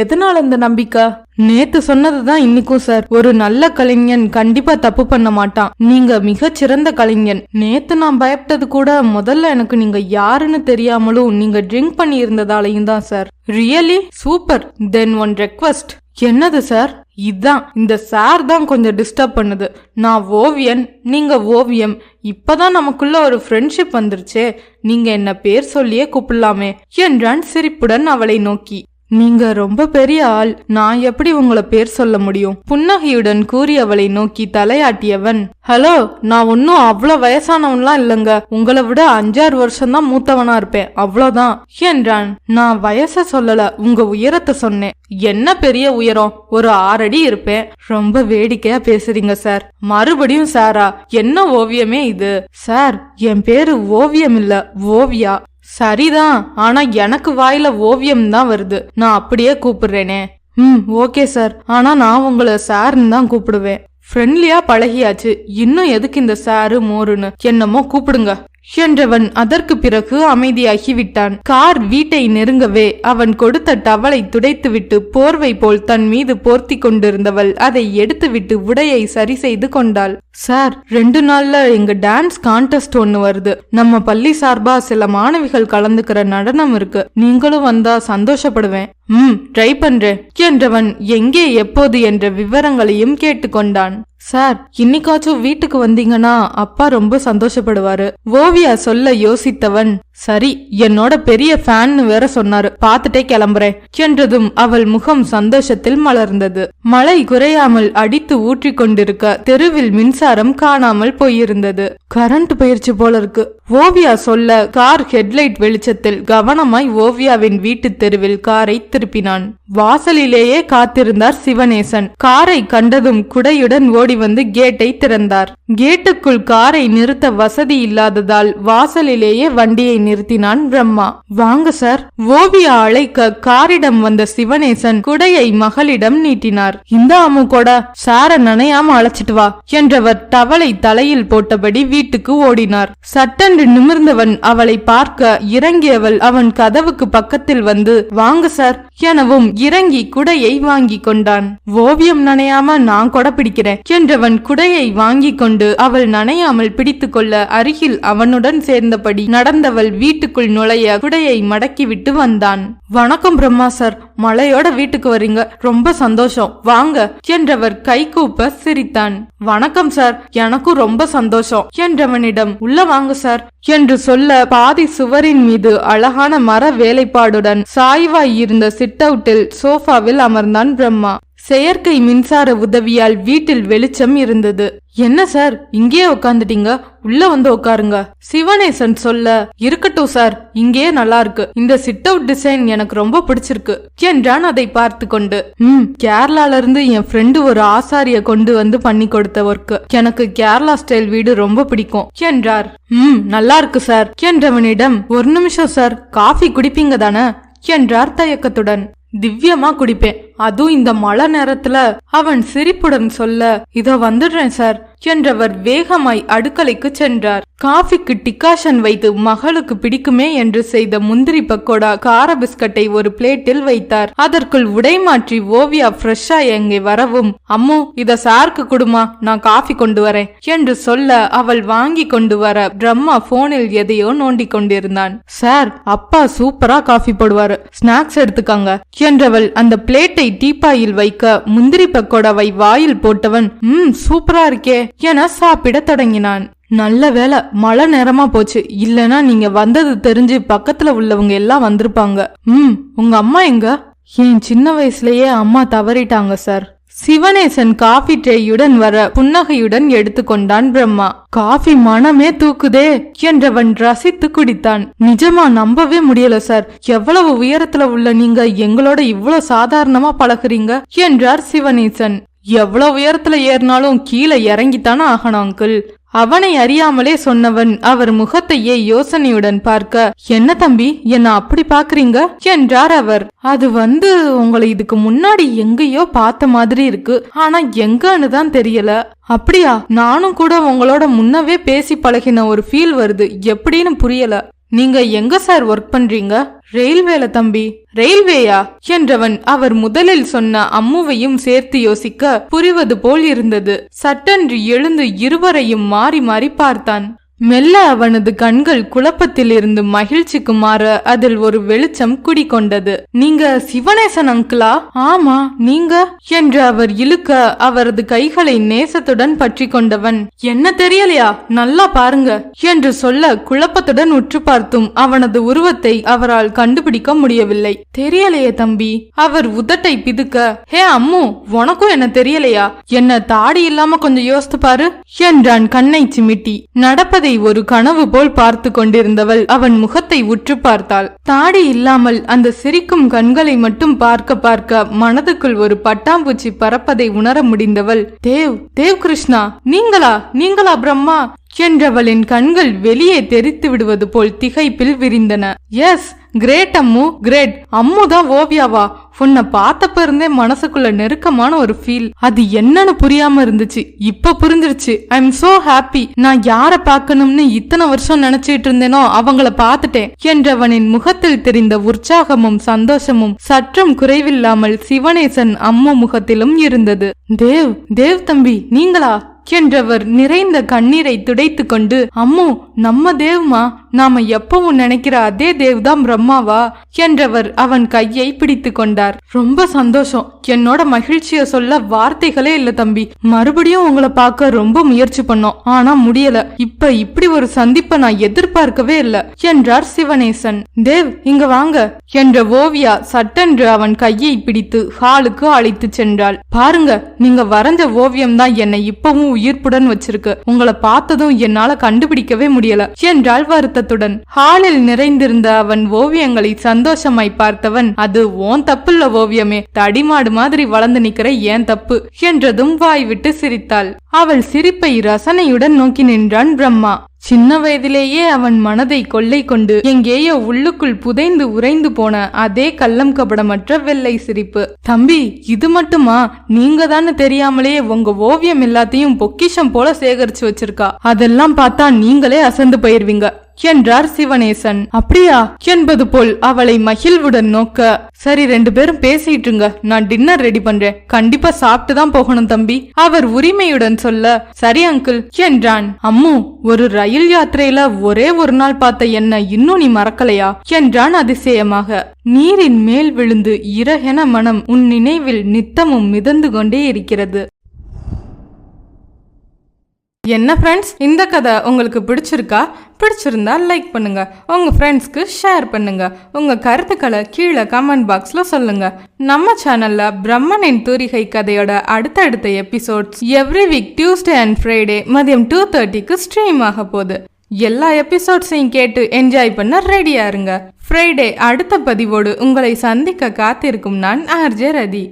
S1: எதனால இந்த நம்பிக்கை? நேத்து சொன்னதுதான் இன்னைக்கும் சார். ஒரு நல்ல கலைஞன் கண்டிப்பா தப்பு பண்ண மாட்டான். நீங்க மிகச் சிறந்த கலைஞன். நேத்து நான் பயப்பட்டது கூட முதல்ல எனக்கு நீங்க யாருன்னு தெரியாமலும் நீங்க ட்ரிங்க் பண்ணி இருந்ததாலையும் தான் sir. Really super. Then one request. என்னது சார்? இதான், இந்த சார் தான் கொஞ்சம் டிஸ்டர்ப் பண்ணுது. நான் ஓவியன், நீங்க ஓவியம். இப்பதான் நமக்குள்ள ஒரு ஃப்ரெண்ட்ஷிப் வந்துருச்சே. நீங்க என்ன பேர் சொல்லியே கூப்பிடலாமே என்றான் சிரிப்புடன் அவளை நோக்கி. நீங்க ரொம்ப பெரிய ஆள், நான் எப்படி உங்களை பேர் சொல்ல முடியும்? புன்னகையுடன் கூறி அவளை நோக்கி தலையாட்டியவன், ஹலோ, நான் ஒன்னும் அவ்வளவு வயசானவன்லாம் இல்லங்க. உங்களை விட 5-6 வருஷம்தான் மூத்தவனா இருப்பேன், அவ்வளவுதான் என்றான். நான் வயச சொல்லல, உங்க உயரத்தை சொன்னேன். என்ன பெரிய உயரம்? ஒரு 6 அடி இருப்பேன். ரொம்ப வேடிக்கையா பேசுறீங்க சார். மறுபடியும் சாரா? என்ன ஓவியமே இது? சார், என் பேரு ஓவியம் இல்ல, ஓவியா. சரிதான், ஆனா எனக்கு வாயில ஓவியம் தான் வருது. நான் அப்படியே கூப்பிடுறேனே. ஓகே சார், ஆனா நான் உங்களை சார்ன்னு தான் கூப்பிடுவேன். ஃப்ரெண்ட்லியா பழகியாச்சு, இன்னும் எதுக்கு இந்த சாரு மோருன்னு? என்னமோ கூப்பிடுங்க என்றவன் அதற்கு பிறகு அமைதியாகிவிட்டான். கார் வீட்டை நெருங்கவே அவன் கொடுத்த டவலை துடைத்துவிட்டு போர்வை போல் தன் மீது போர்த்தி கொண்டிருந்தவள் அதை எடுத்துவிட்டு உடையை சரி செய்து கொண்டாள். சார், 2 நாள்ல எங்க டான்ஸ் கான்டெஸ்ட் ஒண்ணு வருது. நம்ம பள்ளி சார்பா சில மாணவிகள் கலந்துக்கிற நடனம் இருக்கு. நீங்களும் வந்தா சந்தோஷப்படுவேன். ட்ரை பண்றேன் என்றவன் எங்கே எப்போது என்ற விவரங்களையும் கேட்டுக்கொண்டான். சார், இன்னைக்காச்சும் வீட்டுக்கு வந்தீங்கன்னா அப்பா ரொம்ப சந்தோஷப்படுவாரு. ஓவியா சொல்ல யோசித்தவன், சரி, என்னோட பெரிய ஃபேன்னு வேற சொன்னாரு, பாத்துட்டே கிளம்புறேன் என்றதும் அவள் முகம் சந்தோஷத்தில் மலர்ந்தது. மழை குறையாமல் அடித்து ஊற்றி கொண்டிருக்க தெருவில் மின்சாரம் காணாமல் போயிருந்தது. கரண்ட் போயிருச்சு போல இருக்கு. ஓவியா சொல்ல கார் ஹெட்லைட் வெளிச்சத்தில் கவனமாய் ஓவியாவின் வீட்டு தெருவில் காரை திருப்பினான். வாசலிலேயே காத்திருந்தார் சிவனேசன். காரை கண்டதும் குடையுடன் ஓடி வந்து கேட்டை திறந்தார். கேட்டுக்குள் காரை நிறுத்த வசதி இல்லாததால் வாசலிலேயே வண்டியை நிறுத்தினான் பிரம்மா. வாங்க சார். ஓவியா அழைக்க காரிடம் வந்த சிவனேசன் குடையை மகளிடம் நீட்டினார். இந்த அம்மு கூட சார நனையாம அழைச்சிட்டு வா என்றவர் டவலை தலையில் போட்டபடி வீட்டுக்கு ஓடினார். சட்டென்று நிமிர்ந்தவன் அவளை பார்க்க இறங்கியவள் அவன் கதவுக்கு பக்கத்தில் வந்து, வாங்க சார் எனவும் இறங்கி குடையை வாங்கி கொண்டான். ஓவியம் நனையாம நான் கொடை பிடிக்கிறேன் என்றவன் குடையை வாங்கி கொண்டு அவள் நனையாமல் பிடித்து கொள்ள அருகில் அவனுடன் சேர்ந்தபடி நடந்தவள் வீட்டுக்குள் நுழைய குடையை மடக்கிவிட்டு வந்தான். வணக்கம் பிரம்மா சார், மழையோட வீட்டுக்கு வரீங்க, ரொம்ப சந்தோஷம், வாங்க என்றவர் கைகூப்ப சிரித்தான். வணக்கம் சார், எனக்கும் ரொம்ப சந்தோஷம் என்றவனிடம் உள்ள வாங்க சார் என்று சொல்ல பாதி சுவரின் மீது அழகான மர வேலைப்பாடுடன் சாய்வாய் இருந்த சிட் அவுட்டில் சோஃபாவில் அமர்ந்தான் பிரம்மா. செயற்கை மின்சார உதவியால் வீட்டில் வெளிச்சம் இருந்தது. என்ன சார், இங்கே உட்காந்துட்டீங்க, உள்ள வந்து உட்காருங்க சிவனேசன் சொல்ல, இருக்கட்டும் சார், இங்கே நல்லா இருக்கு, இந்த சிட் அவுட் டிசைன் எனக்கு ரொம்ப பிடிச்சிருக்கு என்றான் அதை பார்த்து கொண்டு. கேரளால இருந்து என் ஃப்ரெண்டு ஒரு ஆசாரிய கொண்டு வந்து பண்ணி கொடுத்த ஒர்க். எனக்கு கேரளா ஸ்டைல் வீடு ரொம்ப பிடிக்கும் என்றார். நல்லா இருக்கு சார் என்றவனிடம், ஒரு நிமிஷம் சார், காஃபி குடிப்பீங்க தானே என்றார் தயக்கத்துடன். திவ்யமா குடிப்பேன், அதுவும் இந்த மழை நேரத்துல. அவன் சிரிப்புடன் சொல்ல, இதோ வந்துடுறேன் சார் என்றவர் வேகமாய் அடுக்கலைக்கு சென்றார். காஃபிக்கு டிகாஷன் வைத்து மகளுக்கு பிடிக்குமே என்று செய்த முந்திரி பக்கோடா, கார பிஸ்கட்டை ஒரு பிளேட்டில் வைத்தார். அதற்குள் உடை மாற்றி ஓவியா ஃப்ரெஷ்ஷா எங்கே வரவும், அம்மு இத சாருக்கு கொடுமா, நான் காஃபி கொண்டு வரேன் என்று சொல்ல அவள் வாங்கி கொண்டு வர பிரம்மா போனில் எதையோ நோண்டி கொண்டிருந்தான். சார், அப்பா சூப்பரா காஃபி போடுவாரு, ஸ்நாக்ஸ் எடுத்துக்காங்க என்றவள் அந்த பிளேட்டை டீப்பாயில் வைக்க முந்திரி பக்கோடாவை வாயில் போட்டவன், சூப்பரா இருக்கே என சாப்பிட தொடங்கினான். நல்ல வேலை மழை நேரமா போச்சு, இல்லனா நீங்க வந்தது தெரிஞ்சு பக்கத்துல உள்ளவங்க எல்லாம் வந்திருப்பாங்க. உங்க அம்மா எங்க? என் சின்ன வயசுலயே அம்மா தவறிட்டாங்க சார். சிவனேசன் காஃபி ட்ரேயுடன் வர புன்னகையுடன் எடுத்துக்கொண்டான் பிரம்மா. காஃபி மனமே தூக்குதே என்றவன் ரசித்து குடித்தான். நிஜமா நம்பவே முடியல சார், எவ்வளவு உயரத்துல உள்ள நீங்க எங்களோட இவ்வளவு சாதாரணமா பழகுறீங்க என்றார் சிவனேசன். எவ்வளவு உயரத்துல ஏறினாலும் கீழே இறங்கித்தானே ஆகணும் அங்கிள். அவனை அறியாமலே சொன்னவன் அவர் முகத்தையே யோசனையுடன் பார்க்க, என்ன தம்பி என்ன அப்படி பாக்குறீங்க என்றார் அவர். அது உங்களை இதுக்கு முன்னாடி எங்கேயோ பார்த்த மாதிரி இருக்கு, ஆனா எங்கன்னு தான் தெரியல. அப்படியா? நானும் கூட உங்களோட முன்னவே பேசி பழகின ஒரு ஃபீல் வருது, எப்படின்னு புரியல. நீங்க எங்க சார் ஒர்க் பண்றீங்க? ரயில்வேல தம்பி. ரயில்வேயா என்றவன் அவர் முதலில் சொன்ன அம்முவையும் சேர்த்து யோசிக்க புரிவது போல் இருந்தது. சட்டென்று எழுந்து இருவரையும் மாறி மாறி பார்த்தான். மெல்ல அவனது கண்கள் குழப்பத்தில் இருந்து மகிழ்ச்சிக்கு மாற அதில் ஒரு வெளிச்சம் குடிக்கொண்டது. நீங்க சிவனேசன் அங்கிளா? ஆமா, நீங்க என்று அவர் இழுக்க அவரது கைகளை நேசத்துடன் பற்றி கொண்டவன், என்ன தெரியலையா, நல்லா பாருங்க என்று சொல்ல குழப்பத்துடன் உற்று பார்த்தும் அவனது உருவத்தை அவரால் கண்டுபிடிக்க முடியவில்லை. தெரியலையே தம்பி. அவர் உதட்டை பிதுக்க, ஹே அம்மு, உனக்கும் என்ன தெரியலையா? என்ன தாடி இல்லாம கொஞ்சம் யோசித்து பாரு என்றான் கண்ணை சிமிட்டி. நடப்பதை ஒரு கனவு போல் பார்த்து கொண்டிருந்தவள் அவன் முகத்தை உற்று பார்த்தாள். தாடி இல்லாமல் அந்த சிரிக்கும் கண்களை மட்டும் பார்க்க பார்க்க மனதுக்குள் ஒரு பட்டாம்பூச்சி பறப்பதை உணர முடிந்தவள், தேவ் கிருஷ்ணா, நீங்களா பிரம்மா என்றவளின் கண்கள் வெளியே தெரித்து விடுவது போல் திகைப்பில் விரிந்தன. Yes, great Ammu, great. Ammu தான் ஓவியாவா? உன்னை பார்த்தப்ப இருந்தே மனசுக்குள்ள நெருக்கமான ஒரு ஃபீல். அது என்னன்னு புரியாம இருந்துச்சு, இப்ப புரிஞ்சிருச்சு. I am so happy. நான் யார பார்க்கணும்னு இத்தனை வருஷம் நினைச்சிட்டு இருந்தேனோ அவங்கள பார்த்துட்டேன் என்றவனின் முகத்தில் தெரிந்த உற்சாகமும் சந்தோஷமும் சற்றும் குறைவில்லாமல் சிவனேசன் அம்மு முகத்திலும் இருந்தது. தேவ் தம்பி, நீங்களா என்றவர் நிறைந்த கண்ணீரை துடைத்து கொண்டு, அம்மு நம்ம தேவ்மா, நாம எப்பவும் நினைக்கிற அதே தேவ்தான் பிரம்மாவா என்றவர் அவன் கையை பிடித்து கொண்டார். ரொம்ப சந்தோஷம். என்னோட மகிழ்ச்சிய சொல்ல வார்த்தைகளே இல்ல தம்பி. மறுபடியும் உங்களை பார்க்க ரொம்ப முயற்சி பண்ணோம், ஆனா முடியல. இப்ப இப்படி ஒரு சந்திப்பை நான் எதிர்பார்க்கவே இல்ல என்றார் சிவனேசன். தேவ் இங்க வாங்க என்ற ஓவியா சட்டென்று அவன் கையை பிடித்து ஹாலுக்கு அழைத்து சென்றாள். பாருங்க, நீங்க வரைஞ்ச ஓவியம் தான் என்னை இப்பவும் உயிர்ப்புடன் வச்சிருக்கு. உங்களை பார்த்ததும் என்னால கண்டுபிடிக்கவே முடியல என்றாள் வருத்தத்துடன். ஹாலில் நிறைந்திருந்த அவன் ஓவியங்களை சந்தோஷமாய் பார்த்தவன், அது ஓன் தப்புல்ல ஓவியமே, தடிமாடு மாதிரி வளர்ந்து நிக்கிற ஏன் தப்பு என்றதும் வாய் விட்டு சிரித்தாள். அவள் சிரிப்பை ரசனையுடன் நோக்கி நின்றான் பிரம்மா. சின்ன வயதிலேயே அவன் மனதை கொள்ளை கொண்டு எங்கேயோ உள்ளுக்குள் புதைந்து உறைந்து போன அதே கள்ளம் கபடமற்ற வெள்ளை சிரிப்பு. தம்பி, இது மட்டுமா? நீங்க தானே தெரியாமலே உங்க ஓவியம் எல்லாத்தையும் பொக்கிஷம் போல சேகரிச்சு வச்சிருக்கா. அதெல்லாம் பார்த்தா நீங்களே அசந்து போயிருவீங்க என்றார் சிவனேசன். அப்படியா என்பது போல் அவளை மகிழ்வுடன் நோக்க, சரி 2 பேரும் பேசிட்டுங்க, நான் டின்னர் ரெடி பண்றேன், கண்டிப்பா சாப்பிட்டு தான் போகணும் தம்பி அவர் உரிமையுடன் சொல்ல, சரி அங்கிள் என்றான். அம்மு, ஒரு ரயில் யாத்திரையில ஒரே ஒரு நாள் பார்த்த என்ன இன்னும் நீ மறக்கலையா என்றான் அதிசயமாக. நீரின் மேல் விழுந்து இறகென மனம் உன் நினைவில் நித்தமும் மிதந்து கொண்டே இருக்கிறது. என்ன ஃப்ரெண்ட்ஸ், இந்த கதை உங்களுக்கு பிடிச்சிருக்கா? பிடிச்சிருந்தா லைக் பண்ணுங்க, உங்க ஃப்ரெண்ட்ஸ்க்கு ஷேர் பண்ணுங்க, உங்க கருத்துக்களை கீழே கமெண்ட் பாக்ஸ்ல சொல்லுங்க. நம்ம சேனல்ல பிரம்மனின் தூரிகை கதையோட அடுத்தடுத்த episodes every week Tuesday and Friday மதியம் 2:30க்கு ஸ்ட்ரீம் ஆக போகுது. எல்லா எபிசோட்ஸையும் கேட்டு என்ஜாய் பண்ண ரெடியா இருங்க. ஃப்ரைடே அடுத்த பதிவோடு உங்களை சந்திக்க காத்திருக்கும் நான் ஆர்ஜே ரதி.